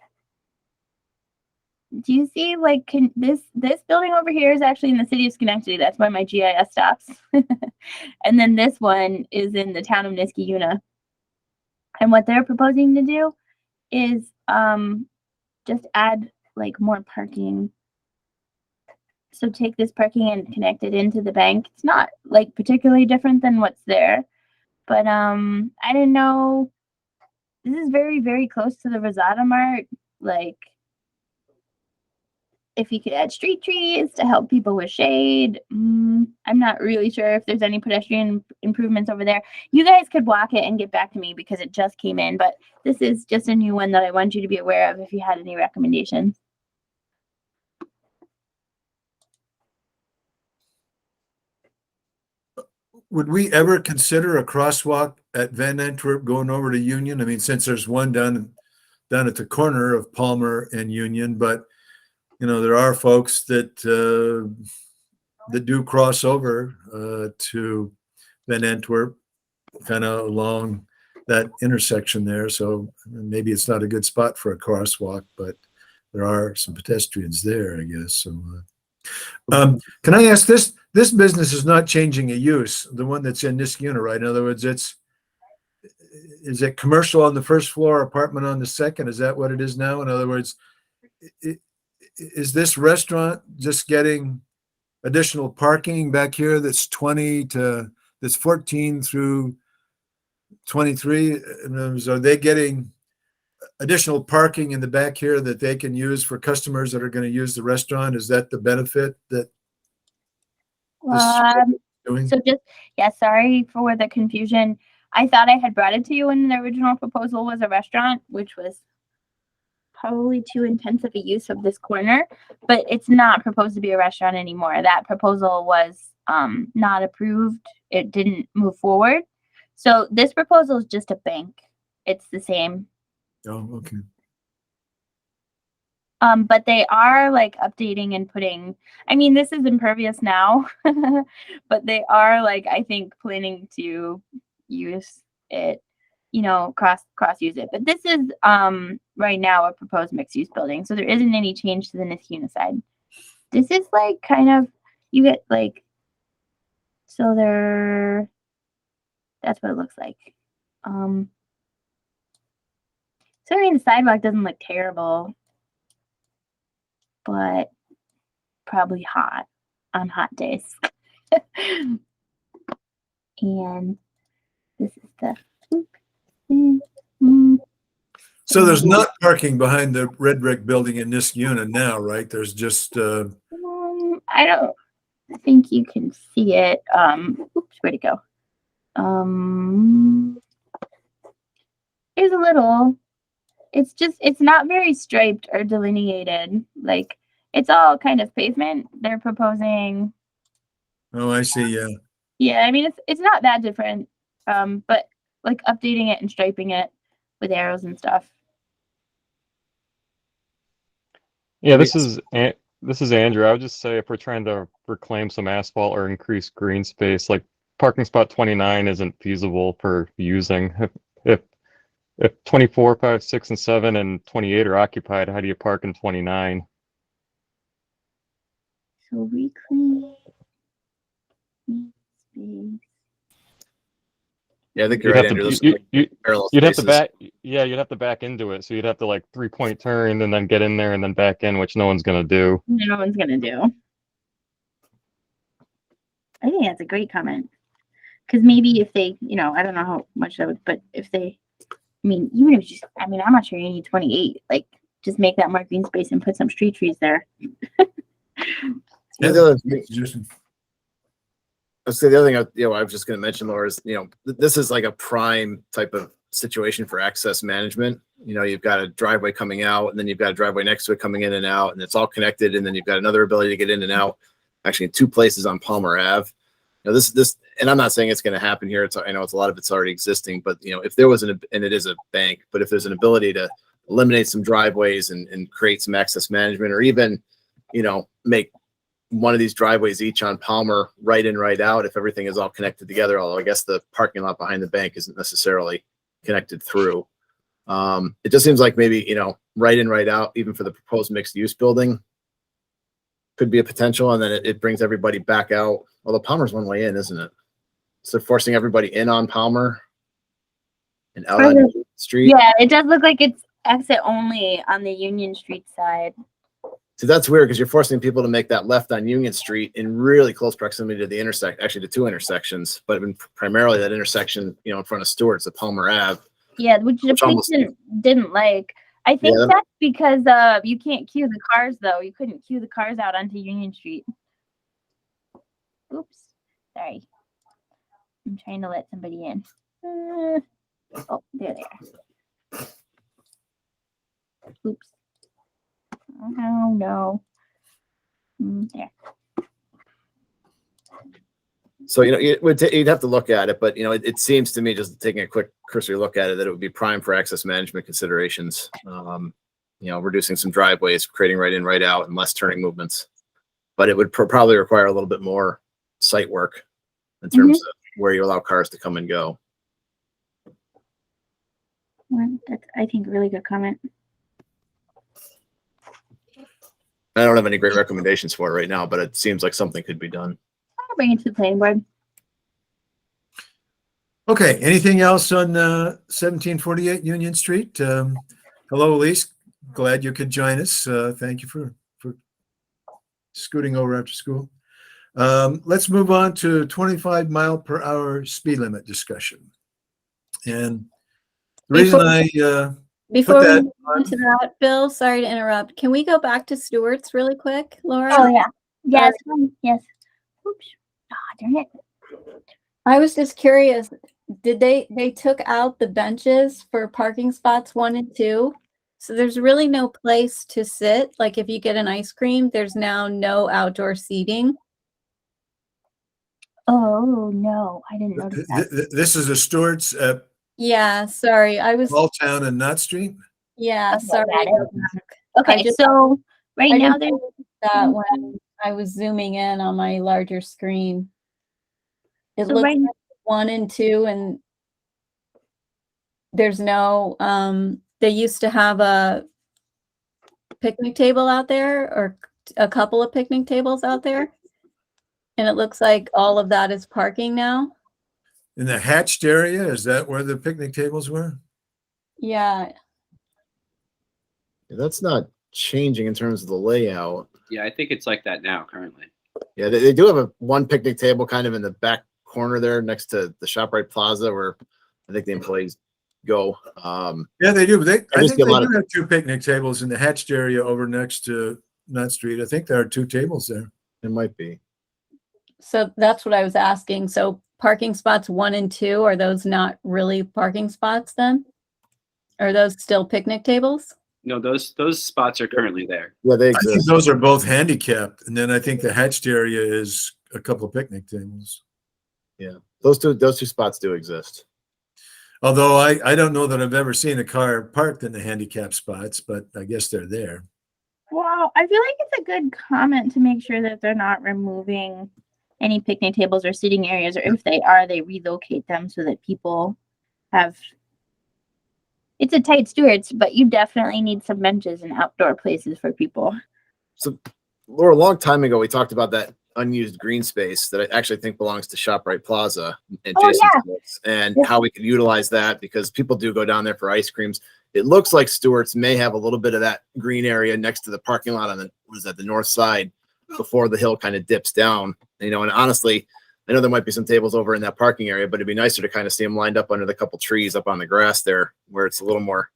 do you see like this building over here is actually in the city of Schenectady. That's why my GIS stops. And then this one is in the town of Niskayuna. And what they're proposing to do is just add like more parking. So take this parking and connect it into the bank. It's not like particularly different than what's there, but I didn't know. This is very, very close to the Rosada Mart. Like, if you could add street trees to help people with shade. I'm not really sure if there's any pedestrian improvements over there. You guys could walk it and get back to me because it just came in, but this is just a new one that I want you to be aware of if you had any recommendations. Would we ever consider a crosswalk at Van Antwerp going over to Union? I mean, since there's one down at the corner of Palmer and Union, but there are folks that do cross over to Van Antwerp, kind of along that intersection there. So maybe it's not a good spot for a crosswalk, but there are some pedestrians there, I guess. So, can I ask this? This business is not changing a use, the one that's in Niskayuna, right? In other words, is it commercial on the first floor, apartment on the second? Is that what it is now? In other words, is this restaurant just getting additional parking back here that's 14 through 23? In other words, are they getting additional parking in the back here that they can use for customers that are going to use the restaurant? Is that the benefit that doing? So sorry for the confusion. I thought I had brought it to you when the original proposal was a restaurant, which was probably too intensive a use of this corner, but it's not proposed to be a restaurant anymore. That proposal was not approved. It didn't move forward. So this proposal is just a bank. It's the same. Oh, okay. But they are like updating and putting, I mean, this is impervious now, but they are like, I think, planning to use it you know, cross use it. But this is right now a proposed mixed use building, so there isn't any change to the Niskuna side. This is like kind of, you get like, so there, that's what it looks like. So I mean, the sidewalk doesn't look terrible, but probably hot on hot days. And this is the. So there's not parking behind the red brick building in Niskuna now, right? There's just, I don't think you can see it. Oops, where'd it go? There's a little. It's just, it's not very striped or delineated. Like, it's all kind of pavement. They're proposing. oh, I see, yeah. Yeah, I mean, it's not that different. But like updating it and striping it with arrows and stuff. Yeah, this is Andrew. I would just say if we're trying to reclaim some asphalt or increase green space, like parking spot 29 isn't feasible for using. If 24, 5, 6, and 7 and 28 are occupied, how do you park in 29? So reclaim space. Yeah, I think you're You'd right, have Andrew. Those to, are like parallel you'd have to spaces. you'd have to back into it. So you'd have to like 3-point turn and then get in there and then back in, which no one's gonna do. No one's gonna do. I think that's a great comment. Because maybe if they, you know, I don't know how much that would, but if they, I mean, even if just, I mean, I'm not sure you need 28. Like, just make that more green space and put some street trees there. Yeah, the other, Suggestion. I'd say the other thing I was just going to mention, Laura, is this is like a prime type of situation for access management. You've got a driveway coming out, and then you've got a driveway next to it coming in and out, and it's all connected, and then you've got another ability to get in and out. Actually, in 2 places on Palmer Ave. This, and I'm not saying it's going to happen here. I know it's a lot of it's already existing, but if there was and it is a bank, but if there's an ability to eliminate some driveways and create some access management, or even make one of these driveways each on Palmer right in, right out, if everything is all connected together, although I guess the parking lot behind the bank isn't necessarily connected through. It just seems like maybe, right in, right out, even for the proposed mixed use building could be a potential. And then it brings everybody back out. Although Palmer's one way in, isn't it? So forcing everybody in on Palmer and out on the street. Yeah, it does look like it's exit only on the Union Street side. So that's weird because you're forcing people to make that left on Union Street in really close proximity to the actually the 2 intersections, but primarily that intersection, in front of Stewart's at Palmer Ave. Yeah, which the police didn't like. I think that's because you can't queue the cars though. You couldn't queue the cars out onto Union Street. Oops, sorry. I'm trying to let somebody in. Oh, there they are. Oops. Oh no. There. So you'd have to look at it, but it seems to me, just taking a quick cursory look at it, that it would be prime for access management considerations. Reducing some driveways, creating right in, right out, and less turning movements. But it would probably require a little bit more site work in terms of where you allow cars to come and go. Well, that's, I think, a really good comment. I don't have any great recommendations for it right now, but it seems like something could be done. I'll bring it to the planning board. Okay, anything else on 1748 Union Street? Hello, Elise. Glad you could join us. Thank you for scooting over after school. Let's move on to 25-mile-per-hour speed limit discussion. And the reason before we move on to that, Bill, sorry to interrupt. Can we go back to Stewart's really quick, Laura? Oh yeah. Yes. Yes. Oops. Ah, darn it. I was just curious. Did they took out the benches for parking spots 1 and 2? So there's really no place to sit. Like if you get an ice cream, there's now no outdoor seating. Oh no, I didn't notice that. This is a Stewart's Yeah, sorry. I was Balltown and Knott Street. Yeah, Okay, sorry. Okay, so right now there's that when I was zooming in on my larger screen. It So looks right- like 1 and 2 and There's no, they used to have a picnic table out there, or a couple of picnic tables out there. And it looks like all of that is parking now. In the hatched area, is that where the picnic tables were? Yeah. That's not changing in terms of the layout. Yeah, I think it's like that now currently. Yeah, they do have one picnic table kind of in the back corner there next to the ShopRite Plaza where I think the employees go. Yeah, they do. But I just think see they a lot do of- have two picnic tables in the hatched area over next to Nut Street. I think there are two tables there. It might be. So that's what I was asking. So parking spots 1 and 2, are those not really parking spots then? Are those still picnic tables? No, those spots are currently there. Yeah, they I think exist. those are both handicapped. And then I think the hatched area is a couple of picnic tables. Those two spots do exist. Although I don't know that I've ever seen a car parked in the handicap spots, but I guess they're there. Well, I feel like it's a good comment to make sure that they're not removing any picnic tables or seating areas, or if they are, they relocate them so that people have. It's a tight Stewart's, but you definitely need some benches and outdoor places for people. So, Laura, a long time ago, we talked about that unused green space that I actually think belongs to ShopRite Plaza adjacent to us, and how we could utilize that because people do go down there for ice creams. It looks like Stewart's may have a little bit of that green area next to the parking lot on the north side before the hill kind of dips down. And honestly, I know there might be some tables over in that parking area, but it'd be nicer to kind of see them lined up under the couple trees up on the grass there where it's a little more.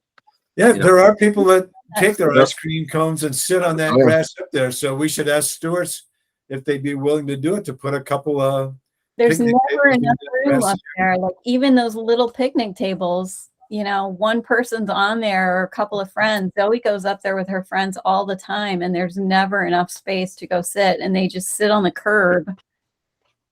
Yeah, there are people that take their Yep. ice cream cones and sit on that Oh, yeah. grass up there. So we should ask Stewart's if they'd be willing to do it, to put a couple of There's picnic never tables in enough that room grass up there. Like even those little picnic tables, one person's on there or a couple of friends. Zoe goes up there with her friends all the time, and there's never enough space to go sit, and they just sit on the curb.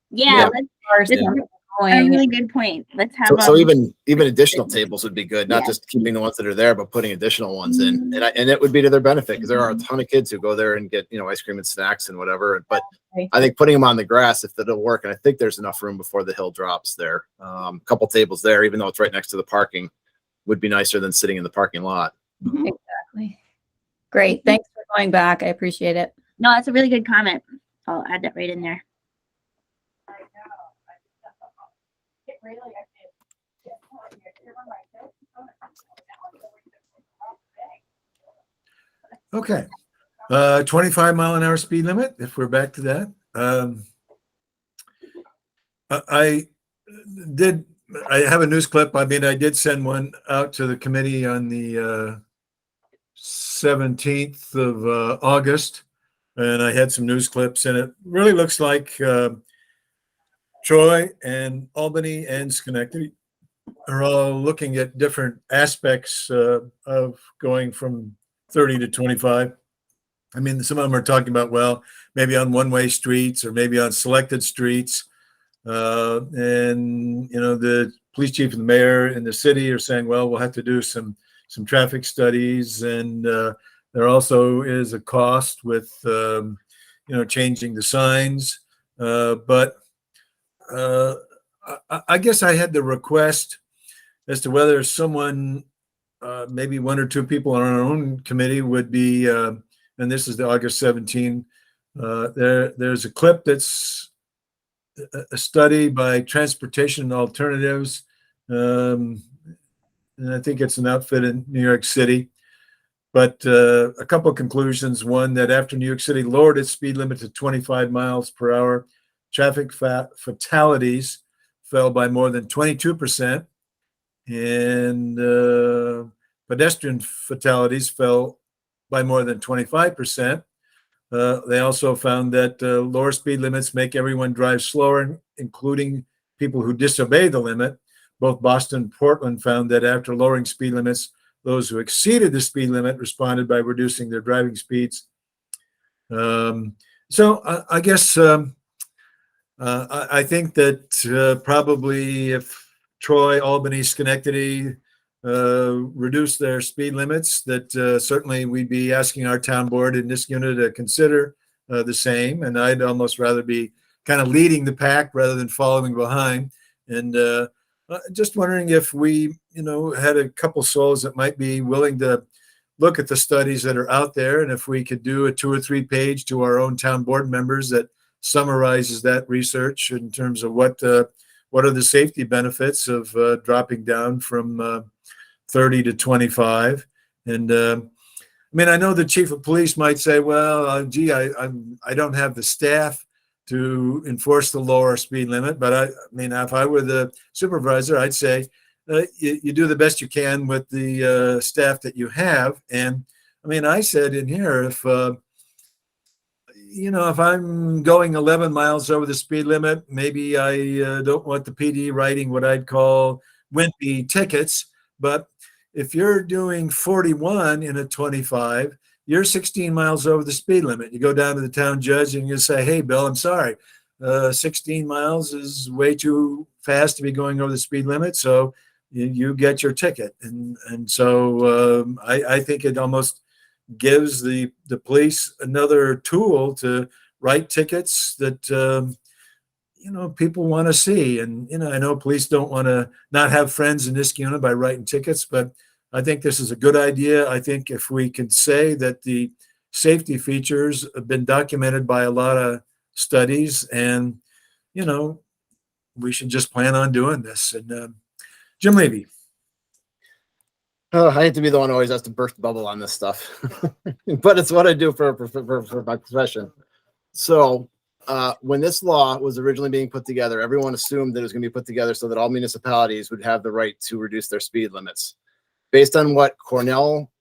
Yeah, Cars that's come a going. really good point. Let's have So even additional tables would be good, not Yeah. just keeping the ones that are there, but putting additional ones in, and it would be to their benefit because there are a ton of kids who go there and get ice cream and snacks and whatever. But Right. I think putting them on the grass, if that'll work, and I think there's enough room before the hill drops there. A couple tables there, even though it's right next to the parking, would be nicer than sitting in the parking lot. Exactly. Great. Thanks for going back. I appreciate it. No, that's a really good comment. I'll add that right in there. Okay. 25-mile-an-hour speed limit, if we're back to that. I have a news clip. I did send one out to the committee on the 17th of August, and I had some news clips, and it really looks like Troy and Albany and Schenectady are all looking at different aspects of going from 30 to 25. Some of them are talking about, well, maybe on one-way streets or maybe on selected streets. And the police chief and the mayor in the city are saying, well, we'll have to do some traffic studies. And there also is a cost with, changing the signs. But I guess I had the request as to whether someone, maybe one or two people on our own committee would be, and this is the August 17. There's a clip that's a study by Transportation Alternatives, and I think it's an outfit in New York City. But a couple of conclusions. One, that after New York City lowered its speed limit to 25 miles per hour, traffic fatalities fell by more than 22%, and pedestrian fatalities fell by more than 25%. They also found that lower speed limits make everyone drive slower, including people who disobey the limit. Both Boston and Portland found that after lowering speed limits, those who exceeded the speed limit responded by reducing their driving speeds. So I guess I think that probably if Troy, Albany, Schenectady reduce their speed limits, that certainly we'd be asking our town board in this unit to consider the same. And I'd almost rather be kind of leading the pack rather than following behind. And Just wondering if we, had a couple souls that might be willing to look at the studies that are out there, and if we could do a 2 or 3 page to our own town board members that summarizes that research in terms of what are the safety benefits of dropping down from 30 to 25. And I know the chief of police might say, well, gee, I don't have the staff to enforce the lower speed limit. But if I were the supervisor, I'd say you do the best you can with the staff that you have. And I said in here, if I'm going 11 miles over the speed limit, maybe I don't want the PD writing what I'd call wimpy tickets. But if you're doing 41 in a 25, you're 16 miles over the speed limit. You go down to the town judge and you say, hey, Bill, I'm sorry. 16 miles is way too fast to be going over the speed limit. So you get your ticket. And so I think it almost gives the police another tool to write tickets that, people want to see. And, I know police don't want to not have friends in Niskayuna by writing tickets, but I think this is a good idea. I think if we can say that the safety features have been documented by a lot of studies, and, we should just plan on doing this. And Jim Levy. Oh, I hate to be the one who always has to burst bubble on this stuff, but it's what I do for my profession. So when this law was originally being put together, everyone assumed that it was going to be put together so that all municipalities would have the right to reduce their speed limits. Based on what Cornell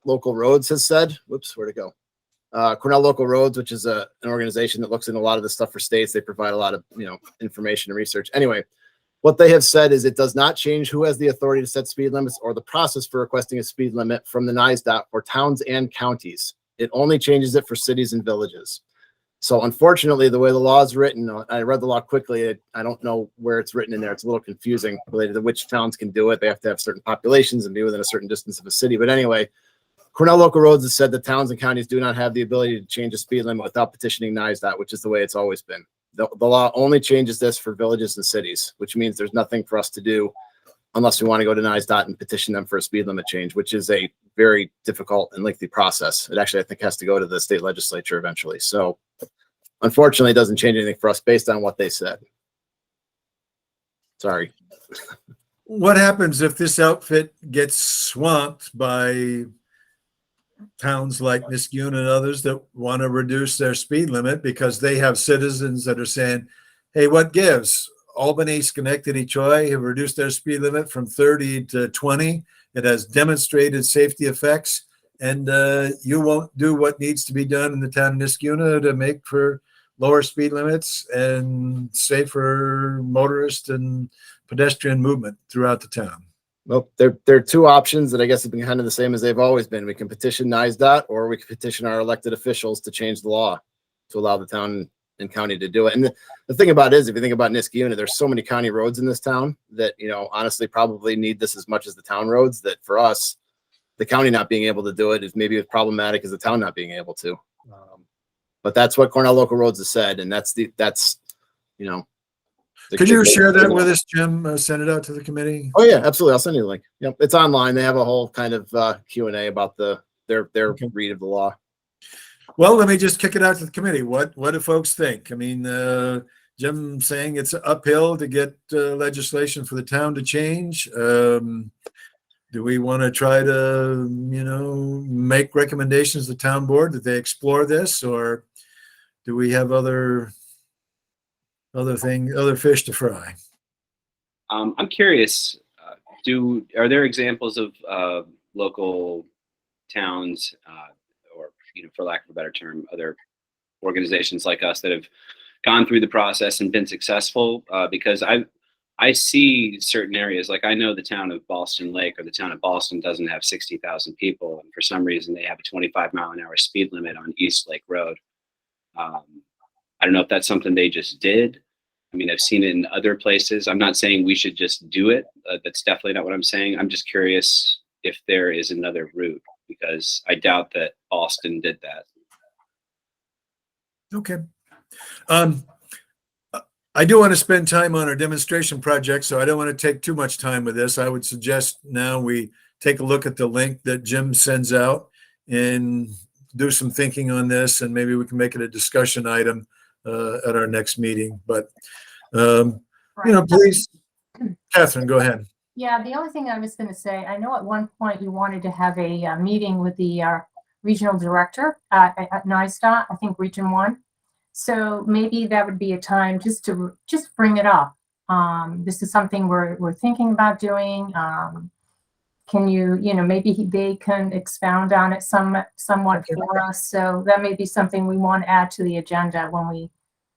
Local Roads has said, whoops, where'd it go? Cornell Local Roads, which is an organization that looks into a lot of this stuff for states. They provide a lot of information and research. Anyway, what they have said is it does not change who has the authority to set speed limits or the process for requesting a speed limit from the Neistat for towns and counties. It only changes it for cities and villages. So unfortunately, the way the law is written, I read the law quickly. I don't know where it's written in there. It's a little confusing related to which towns can do it. They have to have certain populations and be within a certain distance of a city. But anyway, Cornell Local Roads has said that towns and counties do not have the ability to change a speed limit without petitioning Neistat, which is the way it's always been. The law only changes this for villages and cities, which means there's nothing for us to do unless we want to go to Neistat and petition them for a speed limit change, which is a very difficult and lengthy process. It actually, I think, has to go to the state legislature eventually. So unfortunately, it doesn't change anything for us based on what they said. Sorry. What happens if this outfit gets swamped by towns like Niskayuna and others that want to reduce their speed limit because they have citizens that are saying, hey, what gives? Albany, Schenectady, Troy have reduced their speed limit from 30 to 20. It has demonstrated safety effects, and you won't do what needs to be done in the town of Niskayuna to make for lower speed limits and safer motorist and pedestrian movement throughout the town. Well, there are two options that I guess have been kind of the same as they've always been. We can petition Neistat, or we can petition our elected officials to change the law to allow the town and county to do it. And the thing about it is, if you think about Niskayuna, there's so many county roads in this town that, honestly probably need this as much as the town roads, that for us, the county not being able to do it is maybe as problematic as the town not being able to. But that's what Cornell Local Roads has said. And that's Could you share that with us, Jim? Send it out to the committee. Oh yeah, absolutely. I'll send you the link. Yep, it's online. They have a whole kind of Q&A about their read of the law. Well, let me just kick it out to the committee. What do folks think? Jim saying it's uphill to get legislation for the town to change. Do we want to try to, make recommendations to the town board that they explore this, or do we have other fish to fry? I'm curious. Are there examples of local towns, or for lack of a better term, other organizations like us that have gone through the process and been successful? Because I see certain areas, like I know the town of Ballston Lake or the town of Ballston doesn't have 60,000 people, and for some reason they have a 25-mile-an-hour speed limit on East Lake Road. I don't know if that's something they just did. I've seen it in other places. I'm not saying we should just do it. That's definitely not what I'm saying. I'm just curious if there is another route, because I doubt that Boston did that. Okay. I do want to spend time on our demonstration project, so I don't want to take too much time with this. I would suggest now we take a look at the link that Jim sends out and do some thinking on this, and maybe we can make it a discussion item at our next meeting. But, please, Catherine, go ahead. Yeah, the only thing I was going to say, I know at one point you wanted to have a meeting with the regional director at Neistat, I think Region 1. So maybe that would be a time just to bring it up. This is something we're thinking about doing. Can maybe they can expound on it somewhat for us. So that may be something we want to add to the agenda when we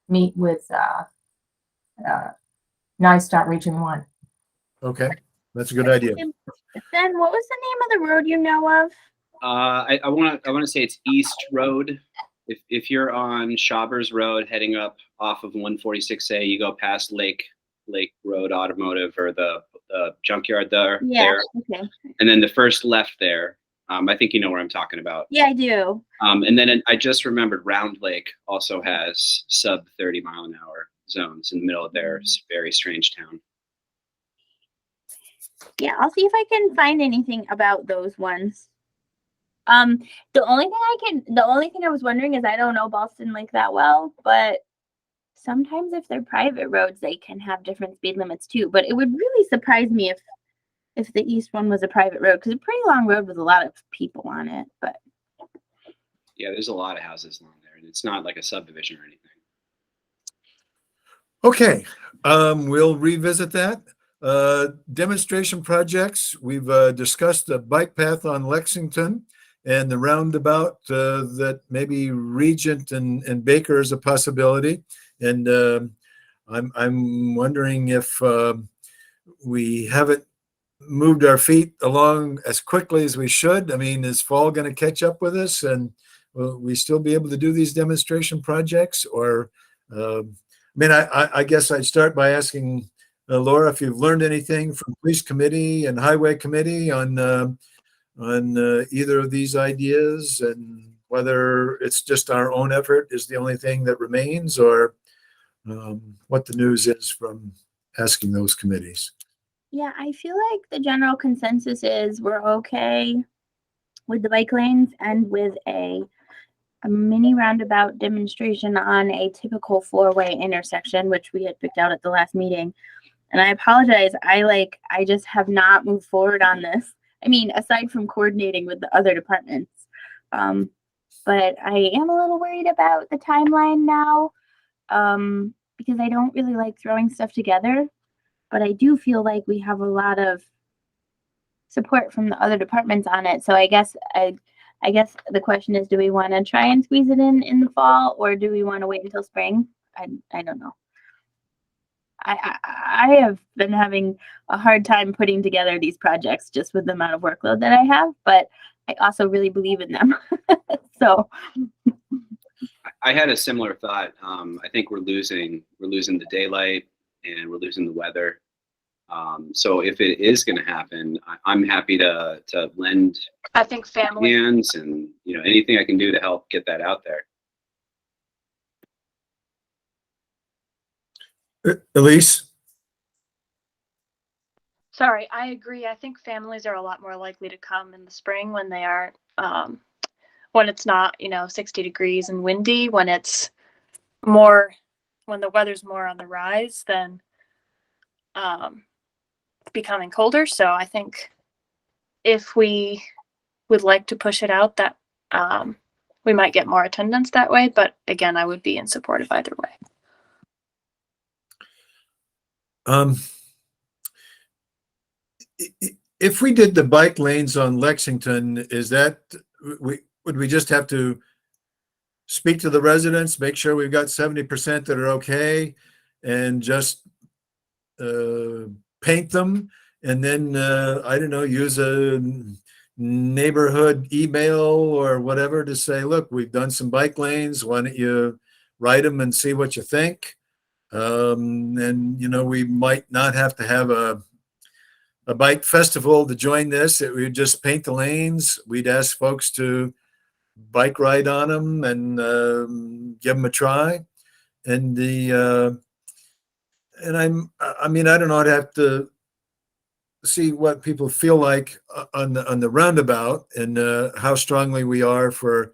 meet with Neistat Region 1. Okay, that's a good idea. Ben, what was the name of the road you know of? I want to say it's East Road. If you're on Schaubers Road heading up off of 146A, you go past Lake Road Automotive or the junkyard there. Yeah. Okay. And then the first left there. I think you know where I'm talking about. Yeah, I do. And then I just remembered Round Lake also has sub 30 mile an hour zones in the middle of their very strange town. Yeah, I'll see if I can find anything about those ones. The only thing I was wondering is I don't know Boston like that well, but sometimes if they're private roads, they can have different speed limits too. But it would really surprise me if the east one was a private road, because it's a pretty long road with a lot of people on it. But yeah, there's a lot of houses along there, and it's not like a subdivision or anything. Okay, we'll revisit that. Demonstration projects. We've discussed the bike path on Lexington and the roundabout that maybe Regent and Baker is a possibility. And I'm wondering if we haven't moved our feet along as quickly as we should. I mean, is fall going to catch up with us, and will we still be able to do these demonstration projects? Or, I guess I'd start by asking Laura if you've learned anything from Police Committee and Highway Committee on either of these ideas, and whether it's just our own effort is the only thing that remains, or what the news is from asking those committees. yeah, I feel like the general consensus is we're okay with the bike lanes and with a mini roundabout demonstration on a typical four-way intersection, which we had picked out at the last meeting. And I apologize, I just have not moved forward on this. I mean, aside from coordinating with the other departments. But I am a little worried about the timeline now, because I don't really like throwing stuff together. But I do feel like we have a lot of support from the other departments on it. So I guess the question is, do we want to try and squeeze it in the fall, or do we want to wait until spring? I don't know. I have been having a hard time putting together these projects just with the amount of workload that I have, but I also really believe in them. So I had a similar thought. I think we're losing the daylight and we're losing the weather. So if it is going to happen, I'm happy to lend I think family hands and anything I can do to help get that out there. Elise? Sorry, I agree. I think families are a lot more likely to come in the spring when they aren't, when it's not, 60 degrees and windy, when it's more, when the weather's more on the rise than becoming colder. So I think if we would like to push it out, that we might get more attendance that way. But again, I would be in support of either way. If we did the bike lanes on Lexington, would we just have to speak to the residents, make sure we've got 70% that are okay, and just paint them, and then I don't know, use a neighborhood email or whatever to say, look, we've done some bike lanes, why don't you write them and see what you think? And we might not have to have a bike festival to join this. We'd just paint the lanes. We'd ask folks to bike ride on them and give them a try. And I mean, I don't know. I'd have to see what people feel like on the roundabout, and how strongly we are for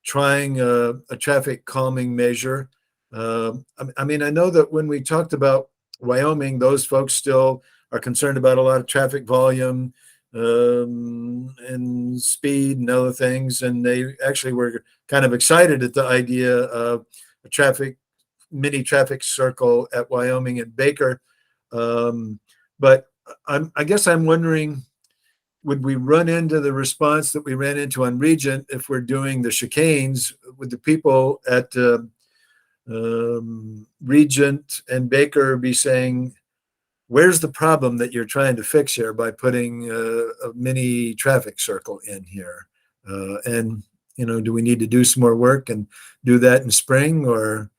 trying a traffic calming measure. I mean, I know that when we talked about Wyoming, those folks still are concerned about a lot of traffic volume and speed and other things, and they actually were kind of excited at the idea of a mini traffic circle at Wyoming and Baker. But I guess I'm wondering, would we run into the response that we ran into on Regent if we're doing the chicanes? Would the people at Regent and Baker be saying, where's the problem that you're trying to fix here by putting a mini traffic circle in here? And, you know, do we need to do some more work and do that in spring? Or,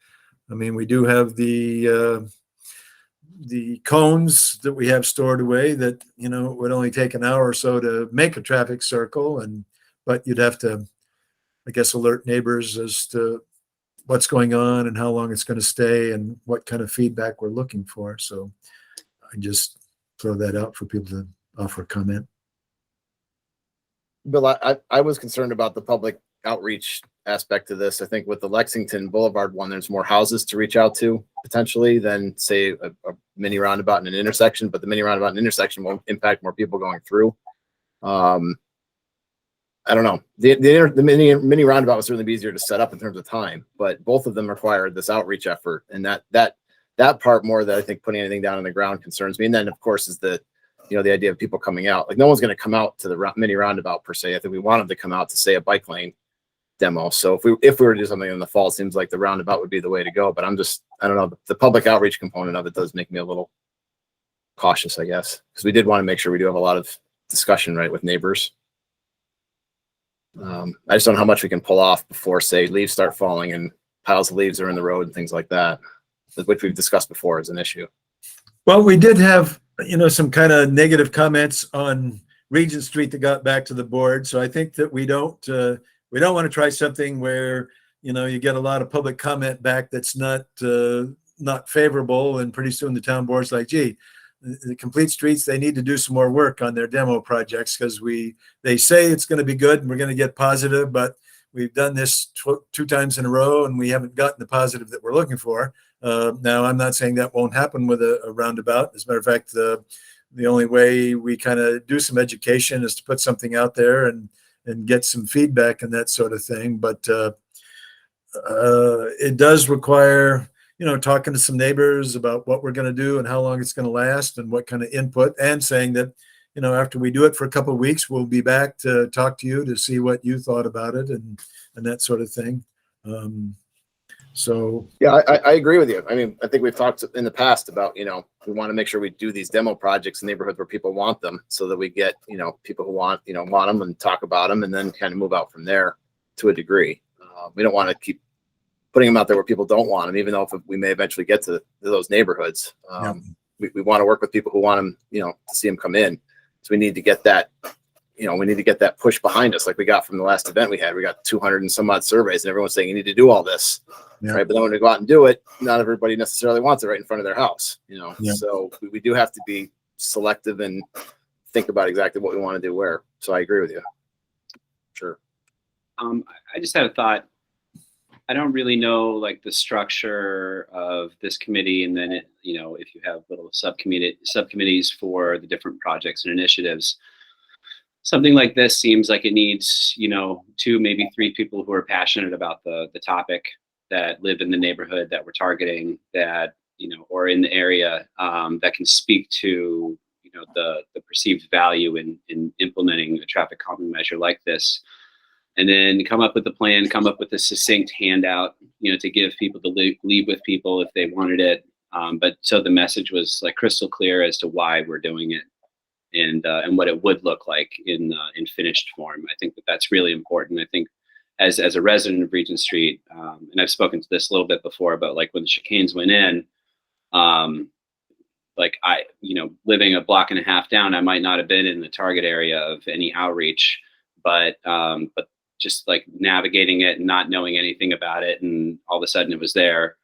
I mean, we do have the cones that we have stored away that, you know, it would only take an hour or so to make a traffic circle, but you'd have to, I guess, alert neighbors as to what's going on and how long it's going to stay and what kind of feedback we're looking for. So I just throw that out for people to offer a comment. Bill, I was concerned about the public outreach aspect of this. I think with the Lexington Boulevard one, there's more houses to reach out to potentially than, say, a mini roundabout in an intersection, but the mini roundabout in an intersection will impact more people going through. I don't know. The mini roundabout would certainly be easier to set up in terms of time, but both of them require this outreach effort, and that part more that I think putting anything down on the ground concerns me. And then of course is the idea of people coming out. Like, no one's going to come out to the mini roundabout per se. I think we want them to come out to, say, a bike lane demo. So if we were to do something in the fall, it seems like the roundabout would be the way to go. But I don't know, the public outreach component of it does make me a little cautious, I guess, because we did want to make sure we do have a lot of discussion, right, with neighbors. I just don't know how much we can pull off before, say, leaves start falling and piles of leaves are in the road and things like that, which we've discussed before as an issue. Well, we did have, you know, some kind of negative comments on Regent Street that got back to the board. So I think that we don't want to try something where, you know, you get a lot of public comment back that's not favorable, and pretty soon the town board's like, gee, the complete streets, they need to do some more work on their demo projects, because they say it's going to be good and we're going to get positive, but we've done this two times in a row and we haven't gotten the positive that we're looking for. Now, I'm not saying that won't happen with a roundabout. As a matter of fact, the only way we kind of do some education is to put something out there and get some feedback and that sort of thing. But it does require, you know, talking to some neighbors about what we're going to do and how long it's going to last and what kind of input, and saying that, you know, after we do it for a couple of weeks, we'll be back to talk to you to see what you thought about it and that sort of thing. So yeah, I agree with you. I mean, I think we've talked in the past about, you know, we want to make sure we do these demo projects in neighborhoods where people want them, so that we get, you know, people who want them and talk about them, and then kind of move out from there to a degree. We don't want to keep putting them out there where people don't want them, even though if we may eventually get to those neighborhoods. We want to work with people who want them, you know, to see them come in. So we need to get that, you know, we need to get that push behind us, like we got from the last event we had. We got 200 and some odd surveys, and everyone's saying you need to do all this, right? But then when we go out and do it, not everybody necessarily wants it right in front of their house, you know. So we do have to be selective and think about exactly what we want to do where. So I agree with you. Sure. I just had a thought. I don't really know, like, the structure of this committee, and then you know, if you have little subcommittees for the different projects and initiatives. Something like this seems like it needs, you know, 2, maybe 3 people who are passionate about the topic, that live in the neighborhood that we're targeting, that, you know, or in the area, that can speak to, you know, the perceived value in implementing a traffic calming measure like this. And then come up with a plan, come up with a succinct handout, you know, to give people to leave with people if they wanted it. But so the message was like crystal clear as to why we're doing it, and what it would look like in finished form. I think that's really important. I think as a resident of Regent Street, and I've spoken to this a little bit before about, like, when the chicanes went in, like, you know, living a block and a half down, I might not have been in the target area of any outreach, but just like navigating it and not knowing anything about it, and all of a sudden it was there.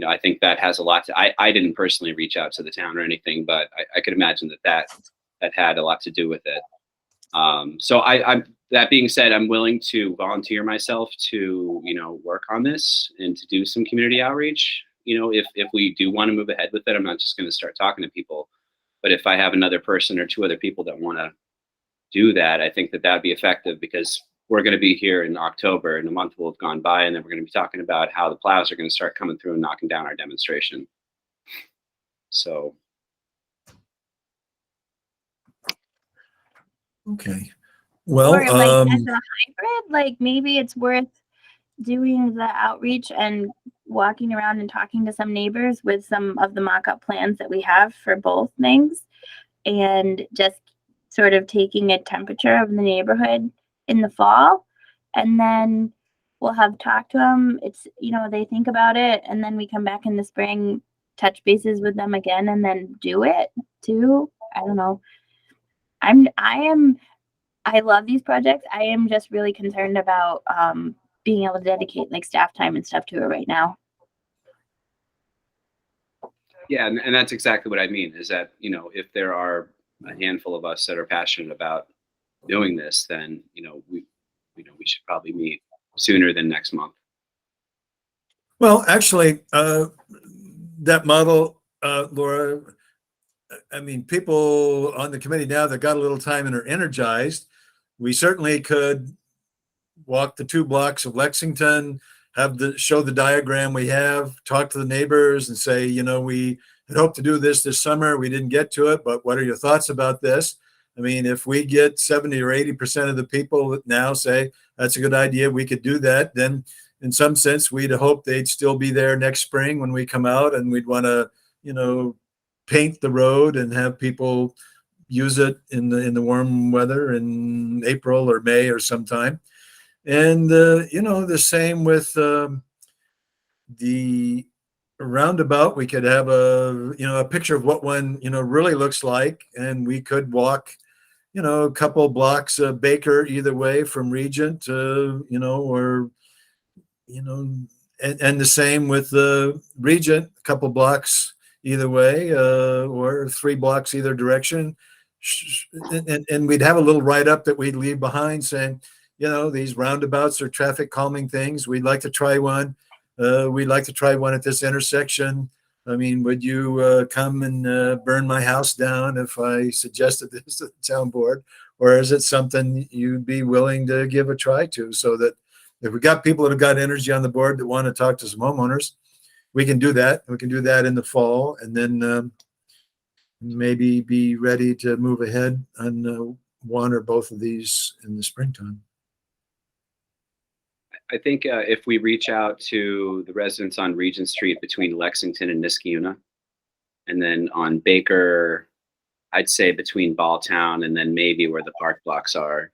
I think that has a lot to, I didn't personally reach out to the town or anything, but I could imagine that had a lot to do with it. So I'm that being said, I'm willing to volunteer myself to, work on this and to do some community outreach. If we do want to move ahead with it, I'm not just going to start talking to people, but if I have another person or two other people that want to do that, I think that that'd be effective, because we're going to be here in October and a month will have gone by, and then we're going to be talking about how the plows are going to start coming through and knocking down our demonstration. So. Okay. Well, Or like as a hybrid, like maybe it's worth doing the outreach and walking around and talking to some neighbors with some of the mock-up plans that we have for both things, and just sort of taking a temperature of the neighborhood in the fall, and then we'll have talked to them. It's, they think about it, and then we come back in the spring, touch bases with them again, and then do it too. I don't know. I love these projects. I am just really concerned about being able to dedicate like staff time and stuff to it right now. Yeah, and that's exactly what I mean, is that, if there are a handful of us that are passionate about doing this, then, we should probably meet sooner than next month. well, actually, that model, Laura, I mean, people on the committee now that got a little time and are energized, we certainly could walk the 2 blocks of Lexington, show the diagram we have, talk to the neighbors and say, we had hoped to do this summer. We didn't get to it, but what are your thoughts about this? I mean, if we get 70 or 80% of the people that now say that's a good idea, we could do that, then in some sense, we'd hope they'd still be there next spring when we come out, and we'd want to, paint the road and have people use it in the warm weather in April or May or sometime. And the same with the roundabout. We could have a picture of what one really looks like, and we could walk a couple blocks of Baker either way from Regent, or and the same with the Regent, a couple blocks either way, or 3 blocks either direction. And we'd have a little write-up that we'd leave behind saying, these roundabouts are traffic calming things. We'd like to try one. We'd like to try one at this intersection. I mean, would you come and burn my house down if I suggested this to the town board? Or is it something you'd be willing to give a try to, so that if we got people that have got energy on the board that want to talk to some homeowners, we can do that. We can do that in the fall, and then maybe be ready to move ahead on one or both of these in the springtime. I think if we reach out to the residents on Regent Street between Lexington and Niskayuna, and then on Baker, I'd say between Balltown and then maybe where the park blocks are,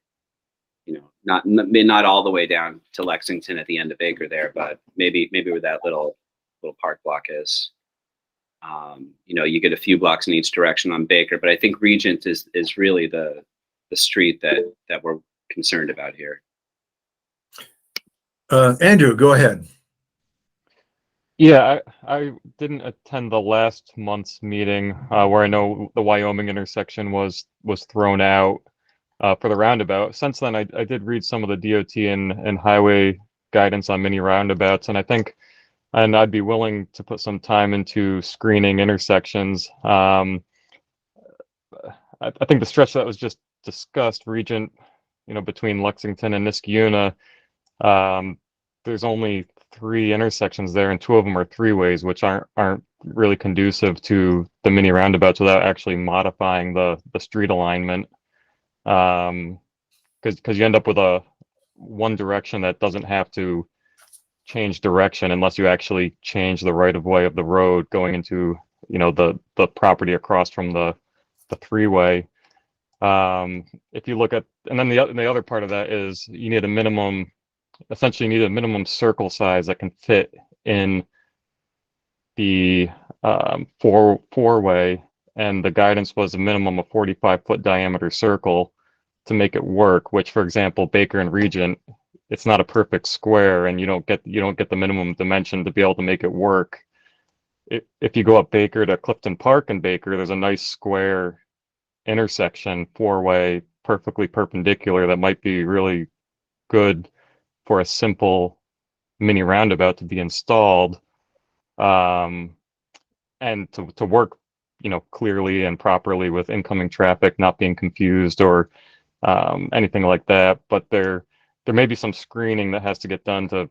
not all the way down to Lexington at the end of Baker there, but maybe where that little park block is. You get a few blocks in each direction on Baker, but I think Regent is really the street that we're concerned about here. Andrew, go ahead. Yeah, I didn't attend the last month's meeting where I know the Wyoming intersection was thrown out for the roundabout. Since then, I did read some of the DOT and highway guidance on mini roundabouts, and I'd be willing to put some time into screening intersections. I think the stretch that was just discussed, Regent, between Lexington and Niskayuna, there's only 3 intersections there, and 2 of them are 3-ways, which aren't really conducive to the mini roundabouts without actually modifying the street alignment. Because you end up with a one direction that doesn't have to change direction unless you actually change the right of way of the road going into the property across from the 3-way. If you look at, and then the other part of that is you need a minimum circle size that can fit in the 4-way, and the guidance was a minimum of 45-foot diameter circle to make it work, which, for example, Baker and Regent, it's not a perfect square, and you don't get the minimum dimension to be able to make it work. if you go up Baker to Clifton Park and Baker, there's a nice square intersection, four-way, perfectly perpendicular that might be really good for a simple mini roundabout to be installed, and to work, clearly and properly with incoming traffic not being confused or anything like that. But there may be some screening that has to get done to,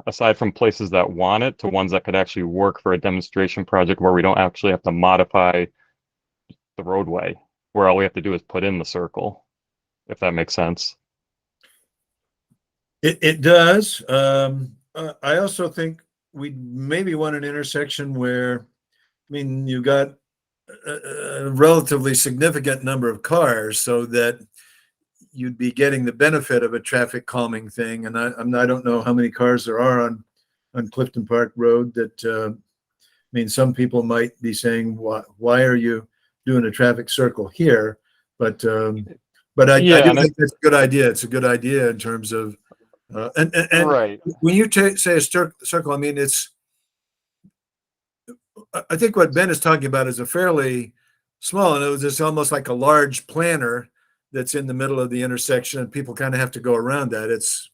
aside from places that want it, to ones that could actually work for a demonstration project where we don't actually have to modify the roadway, where all we have to do is put in the circle, if that makes sense. It does. I also think we maybe want an intersection where, you got a relatively significant number of cars, so that you'd be getting the benefit of a traffic calming thing. And I don't know how many cars there are on Clifton Park Road. That some people might be saying, why are you doing a traffic circle here? But I do think that's a good idea. It's a good idea in terms of and right. When you say a circle, I think what Ben is talking about is a fairly small, and it's almost like a large planter that's in the middle of the intersection, and people kind of have to go around that. Does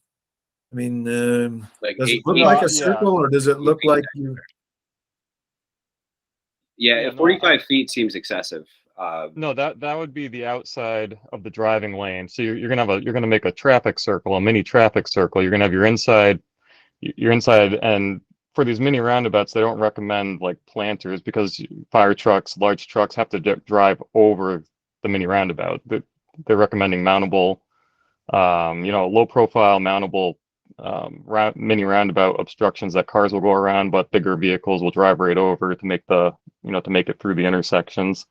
it look like a circle, or does it look like you? Yeah, 45 feet seems excessive. No, that would be the outside of the driving lane. So you're gonna make a traffic circle, a mini traffic circle. You're gonna have your inside, and for these mini roundabouts, they don't recommend like planters, because fire trucks, large trucks have to drive over the mini roundabout. They're recommending mountable, low profile mountable mini roundabout obstructions that cars will go around, but bigger vehicles will drive right over to make it through the intersections.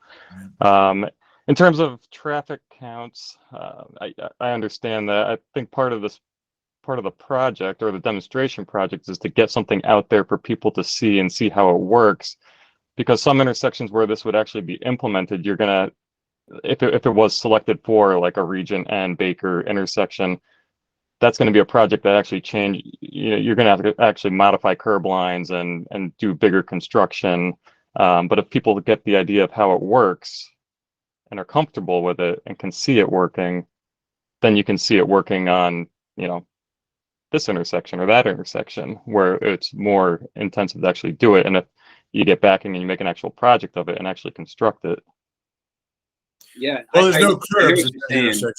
In terms of traffic counts, I understand that. I think part of the project, or the demonstration project, is to get something out there for people to see and see how it works, because some intersections where this would actually be implemented, you're gonna, if it was selected for like a Regent and Baker intersection, that's going to be a project that actually you're going to have to actually modify curb lines and do bigger construction. But if people get the idea of how it works and are comfortable with it and can see it working, then you can see it working on, this intersection or that intersection where it's more intensive to actually do it. And if you get backing and you make an actual project of it and actually construct it. Yeah. Well, there's no curbs at the intersection.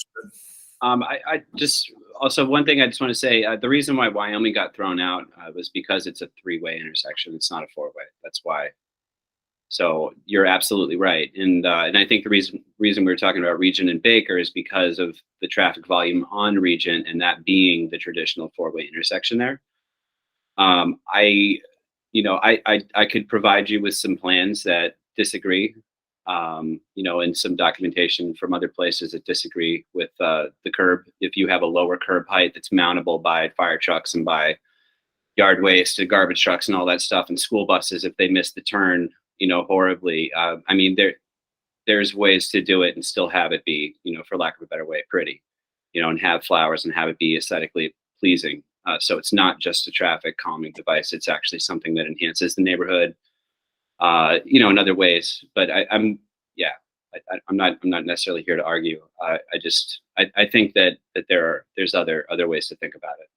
I just also, one thing I just want to say, the reason why Wyoming got thrown out was because it's a three-way intersection. It's not a four-way. That's why. So you're absolutely right. And I think the reason we were talking about Regent and Baker is because of the traffic volume on Regent, and that being the traditional four-way intersection there. I could provide you with some plans that disagree, and some documentation from other places that disagree with the curb. If you have a lower curb height that's mountable by fire trucks and by yard waste and garbage trucks and all that stuff, and school buses, if they miss the turn, horribly. There's ways to do it and still have it be, for lack of a better way, pretty, and have flowers and have it be aesthetically pleasing. So it's not just a traffic calming device. It's actually something that enhances the neighborhood, in other ways. But I'm not necessarily here to argue. I think that there's other ways to think about it.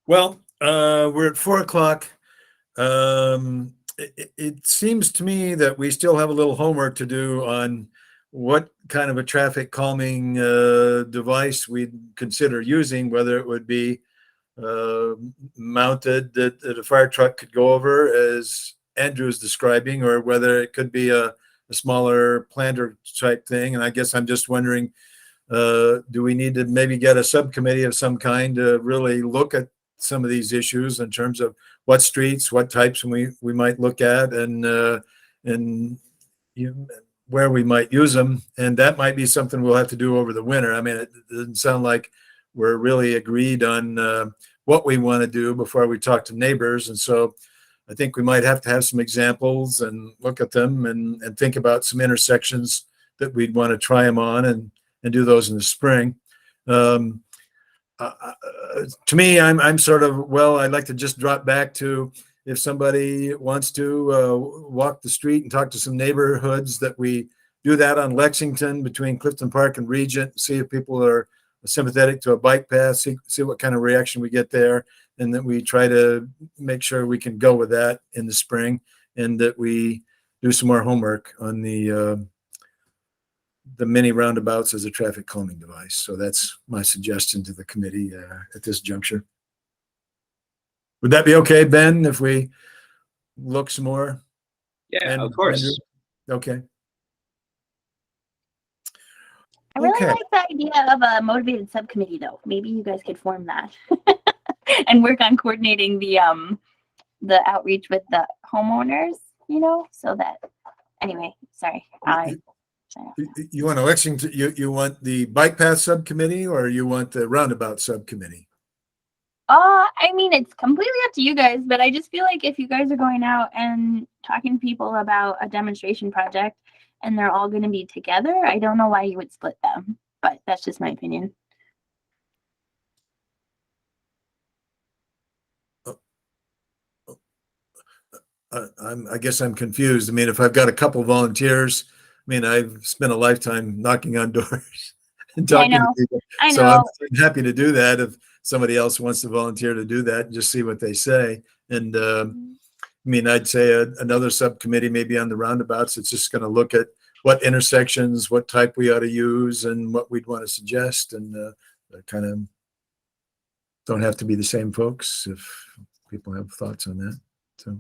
Well, we're at 4:00. It seems to me that we still have a little homework to do on what kind of a traffic calming device we'd consider using, whether it would be mounted that a fire truck could go over, as Andrew is describing, or whether it could be a smaller planter type thing. And I guess I'm just wondering, do we need to maybe get a subcommittee of some kind to really look at some of these issues in terms of what streets, what types we might look at, and where we might use them. And that might be something we'll have to do over the winter. It doesn't sound like we're really agreed on what we want to do before we talk to neighbors. And so I think we might have to have some examples and look at them and think about some intersections that we'd want to try them on and do those in the spring. To me, I'm sort of, I'd like to just drop back to if somebody wants to walk the street and talk to some neighborhoods, that we do that on Lexington between Clifton Park and Regent, see if people are sympathetic to a bike path, see what kind of reaction we get there, and that we try to make sure we can go with that in the spring, and that we do some more homework on the mini roundabouts as a traffic calming device. So that's my suggestion to the committee at this juncture. Would that be okay, Ben, if we look some more? Yeah, And of course. Andrew? Okay. I really Okay. like the idea of a motivated subcommittee, though. Maybe you guys could form that and work on coordinating the outreach with the homeowners, so that. Anyway, sorry. You want Lexington? You want the bike path subcommittee, or you want the roundabout subcommittee? I mean, it's completely up to you guys, but I just feel like if you guys are going out and talking to people about a demonstration project and they're all going to be together, I don't know why you would split them, but that's just my opinion. I guess I'm confused. I mean, if I've got a couple volunteers, I mean, I've spent a lifetime knocking on doors and talking to people. I know. So I'm happy to do that if somebody else wants to volunteer to do that and just see what they say. And I mean, I'd say another subcommittee maybe on the roundabouts. It's just going to look at what intersections, what type we ought to use, and what we'd want to suggest. And kind of don't have to be the same folks if people have thoughts on that. So.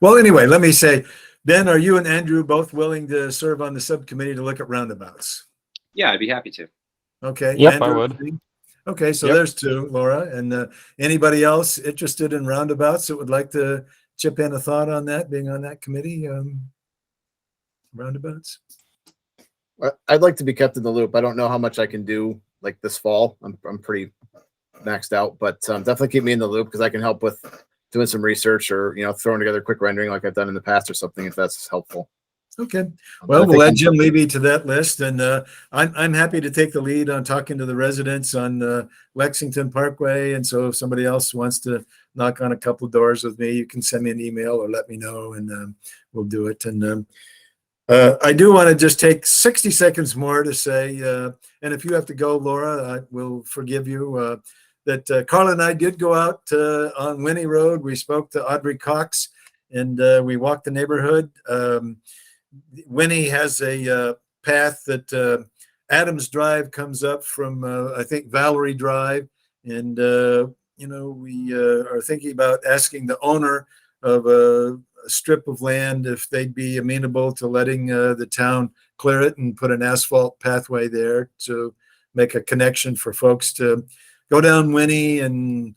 Well, anyway, let me say, Ben, are you and Andrew both willing to serve on the subcommittee to look at roundabouts? Yeah, I'd be happy to. Okay. Yep, Andrew, I would. Okay, so Yep. There's two, Laura. And anybody else interested in roundabouts that would like to chip in a thought on that, being on that committee? Roundabouts? I'd like to be kept in the loop. I don't know how much I can do like this fall. I'm pretty maxed out, but definitely keep me in the loop because I can help with doing some research or throwing together a quick rendering like I've done in the past or something if that's helpful. Okay. Well, we'll add Jim Levy to that list, and I'm happy to take the lead on talking to the residents on Lexington Parkway. And so, if somebody else wants to knock on a couple of doors with me, you can send me an email or let me know, and we'll do it. And I do want to just take 60 seconds more to say, and if you have to go, Laura, I will forgive you. That Carla and I did go out on Winnie Road. We spoke to Audrey Cox, and we walked the neighborhood. Winnie has a path that Adams Drive comes up from, I think, Valerie Drive. And, we are thinking about asking the owner of a strip of land if they'd be amenable to letting the town clear it and put an asphalt pathway there to make a connection for folks to go down Winnie and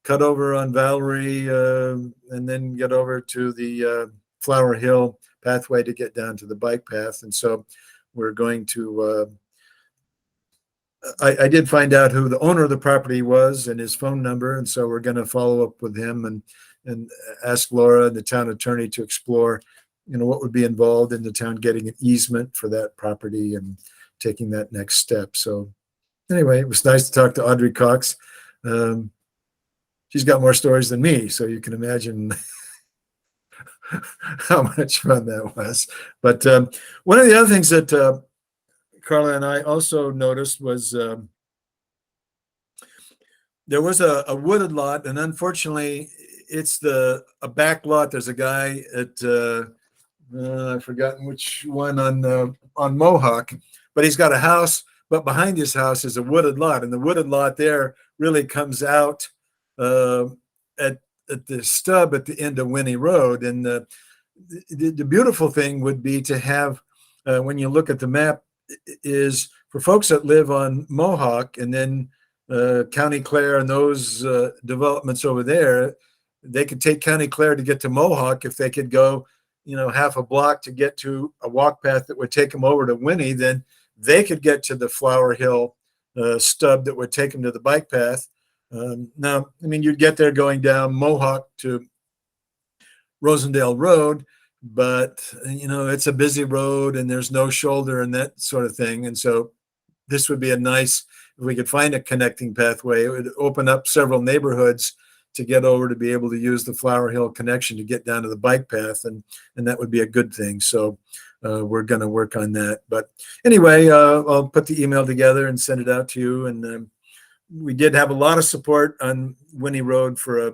cut over on Valerie and then get over to the Flower Hill pathway to get down to the bike path. And so we're going to, I did find out who the owner of the property was and his phone number. And so we're going to follow up with him and ask Laura and the town attorney to explore, what would be involved in the town getting an easement for that property and taking that next step. So anyway, it was nice to talk to Audrey Cox. She's got more stories than me, so you can imagine how much fun that was. But one of the other things that Carla and I also noticed was there was a wooded lot, and unfortunately, it's a back lot. There's a guy at I've forgotten which one on Mohawk, but he's got a house. But behind his house is a wooded lot, and the wooded lot there really comes out at the stub at the end of Winnie Road. And the beautiful thing would be to have, when you look at the map, is for folks that live on Mohawk and then County Clare and those developments over there, they could take County Clare to get to Mohawk. If they could go, half a block to get to a walk path that would take them over to Winnie, then they could get to the Flower Hill stub that would take them to the bike path. Now, I mean, you'd get there going down Mohawk to Rosendale Road, but, it's a busy road and there's no shoulder and that sort of thing. And so this would be if we could find a connecting pathway, it would open up several neighborhoods to get over to be able to use the Flower Hill connection to get down to the bike path, and that would be a good thing. So we're going to work on that. But anyway, I'll put the email together and send it out to you. And we did have a lot of support on Winnie Road for a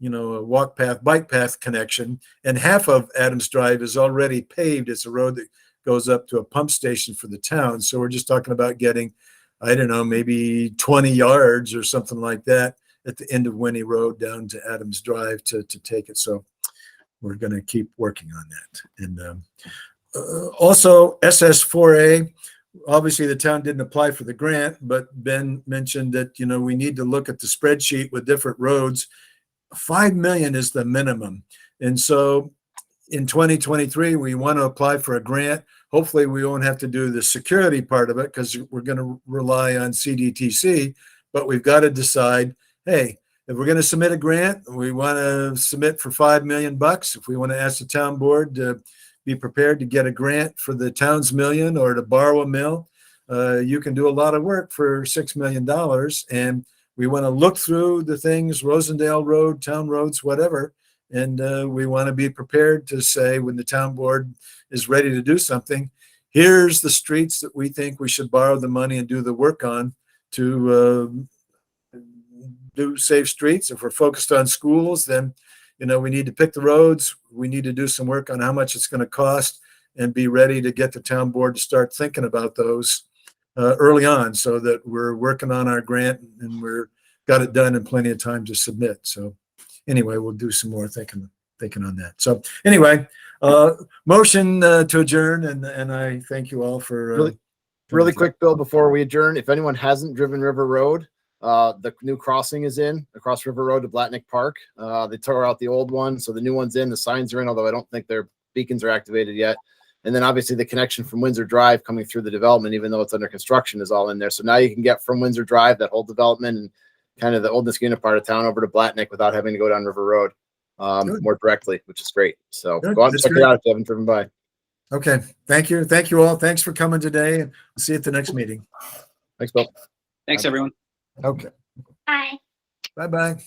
walk path, bike path connection, and half of Adams Drive is already paved. It's a road that goes up to a pump station for the town. So we're just talking about getting, I don't know, maybe 20 yards or something like that at the end of Winnie Road down to Adams Drive to take it. So we're going to keep working on that. And also SS4A, obviously the town didn't apply for the grant, but Ben mentioned that, we need to look at the spreadsheet with different roads. 5 million is the minimum. And so in 2023, we want to apply for a grant. Hopefully we won't have to do the security part of it because we're going to rely on CDTC, but we've got to decide, hey, if we're going to submit a grant, we want to submit for $5 million. If we want to ask the town board to be prepared to get a grant for the town's million or to borrow a mill, you can do a lot of work for $6 million. And we want to look through the things, Rosendale Road, town roads, whatever. And we want to be prepared to say when the town board is ready to do something, here's the streets that we think we should borrow the money and do the work on to do safe streets. If we're focused on schools, then, we need to pick the roads. We need to do some work on how much it's going to cost and be ready to get the town board to start thinking about those early on so that we're working on our grant and we're got it done in plenty of time to submit. So anyway, we'll do some more thinking on that. So anyway, motion to adjourn, and I thank you all for really quick, Bill, before we adjourn. If anyone hasn't driven River Road, the new crossing is in across River Road to Blatnick Park. They tore out the old one, so the new one's in. The signs are in, although I don't think their beacons are activated yet. And then obviously the connection from Windsor Drive coming through the development, even though it's under construction, is all in there. So now you can get from Windsor Drive, that whole development and kind of the old Niskuna part of town, over to Blatnick without having to go down River Road more directly, which is great. So Good. go out and That's check great. it out if you haven't driven by. Okay. Thank you. Thank you all. Thanks for coming today, and we'll see you at the next meeting. Thanks, Bill. Thanks, everyone. Okay. Bye. Bye-bye.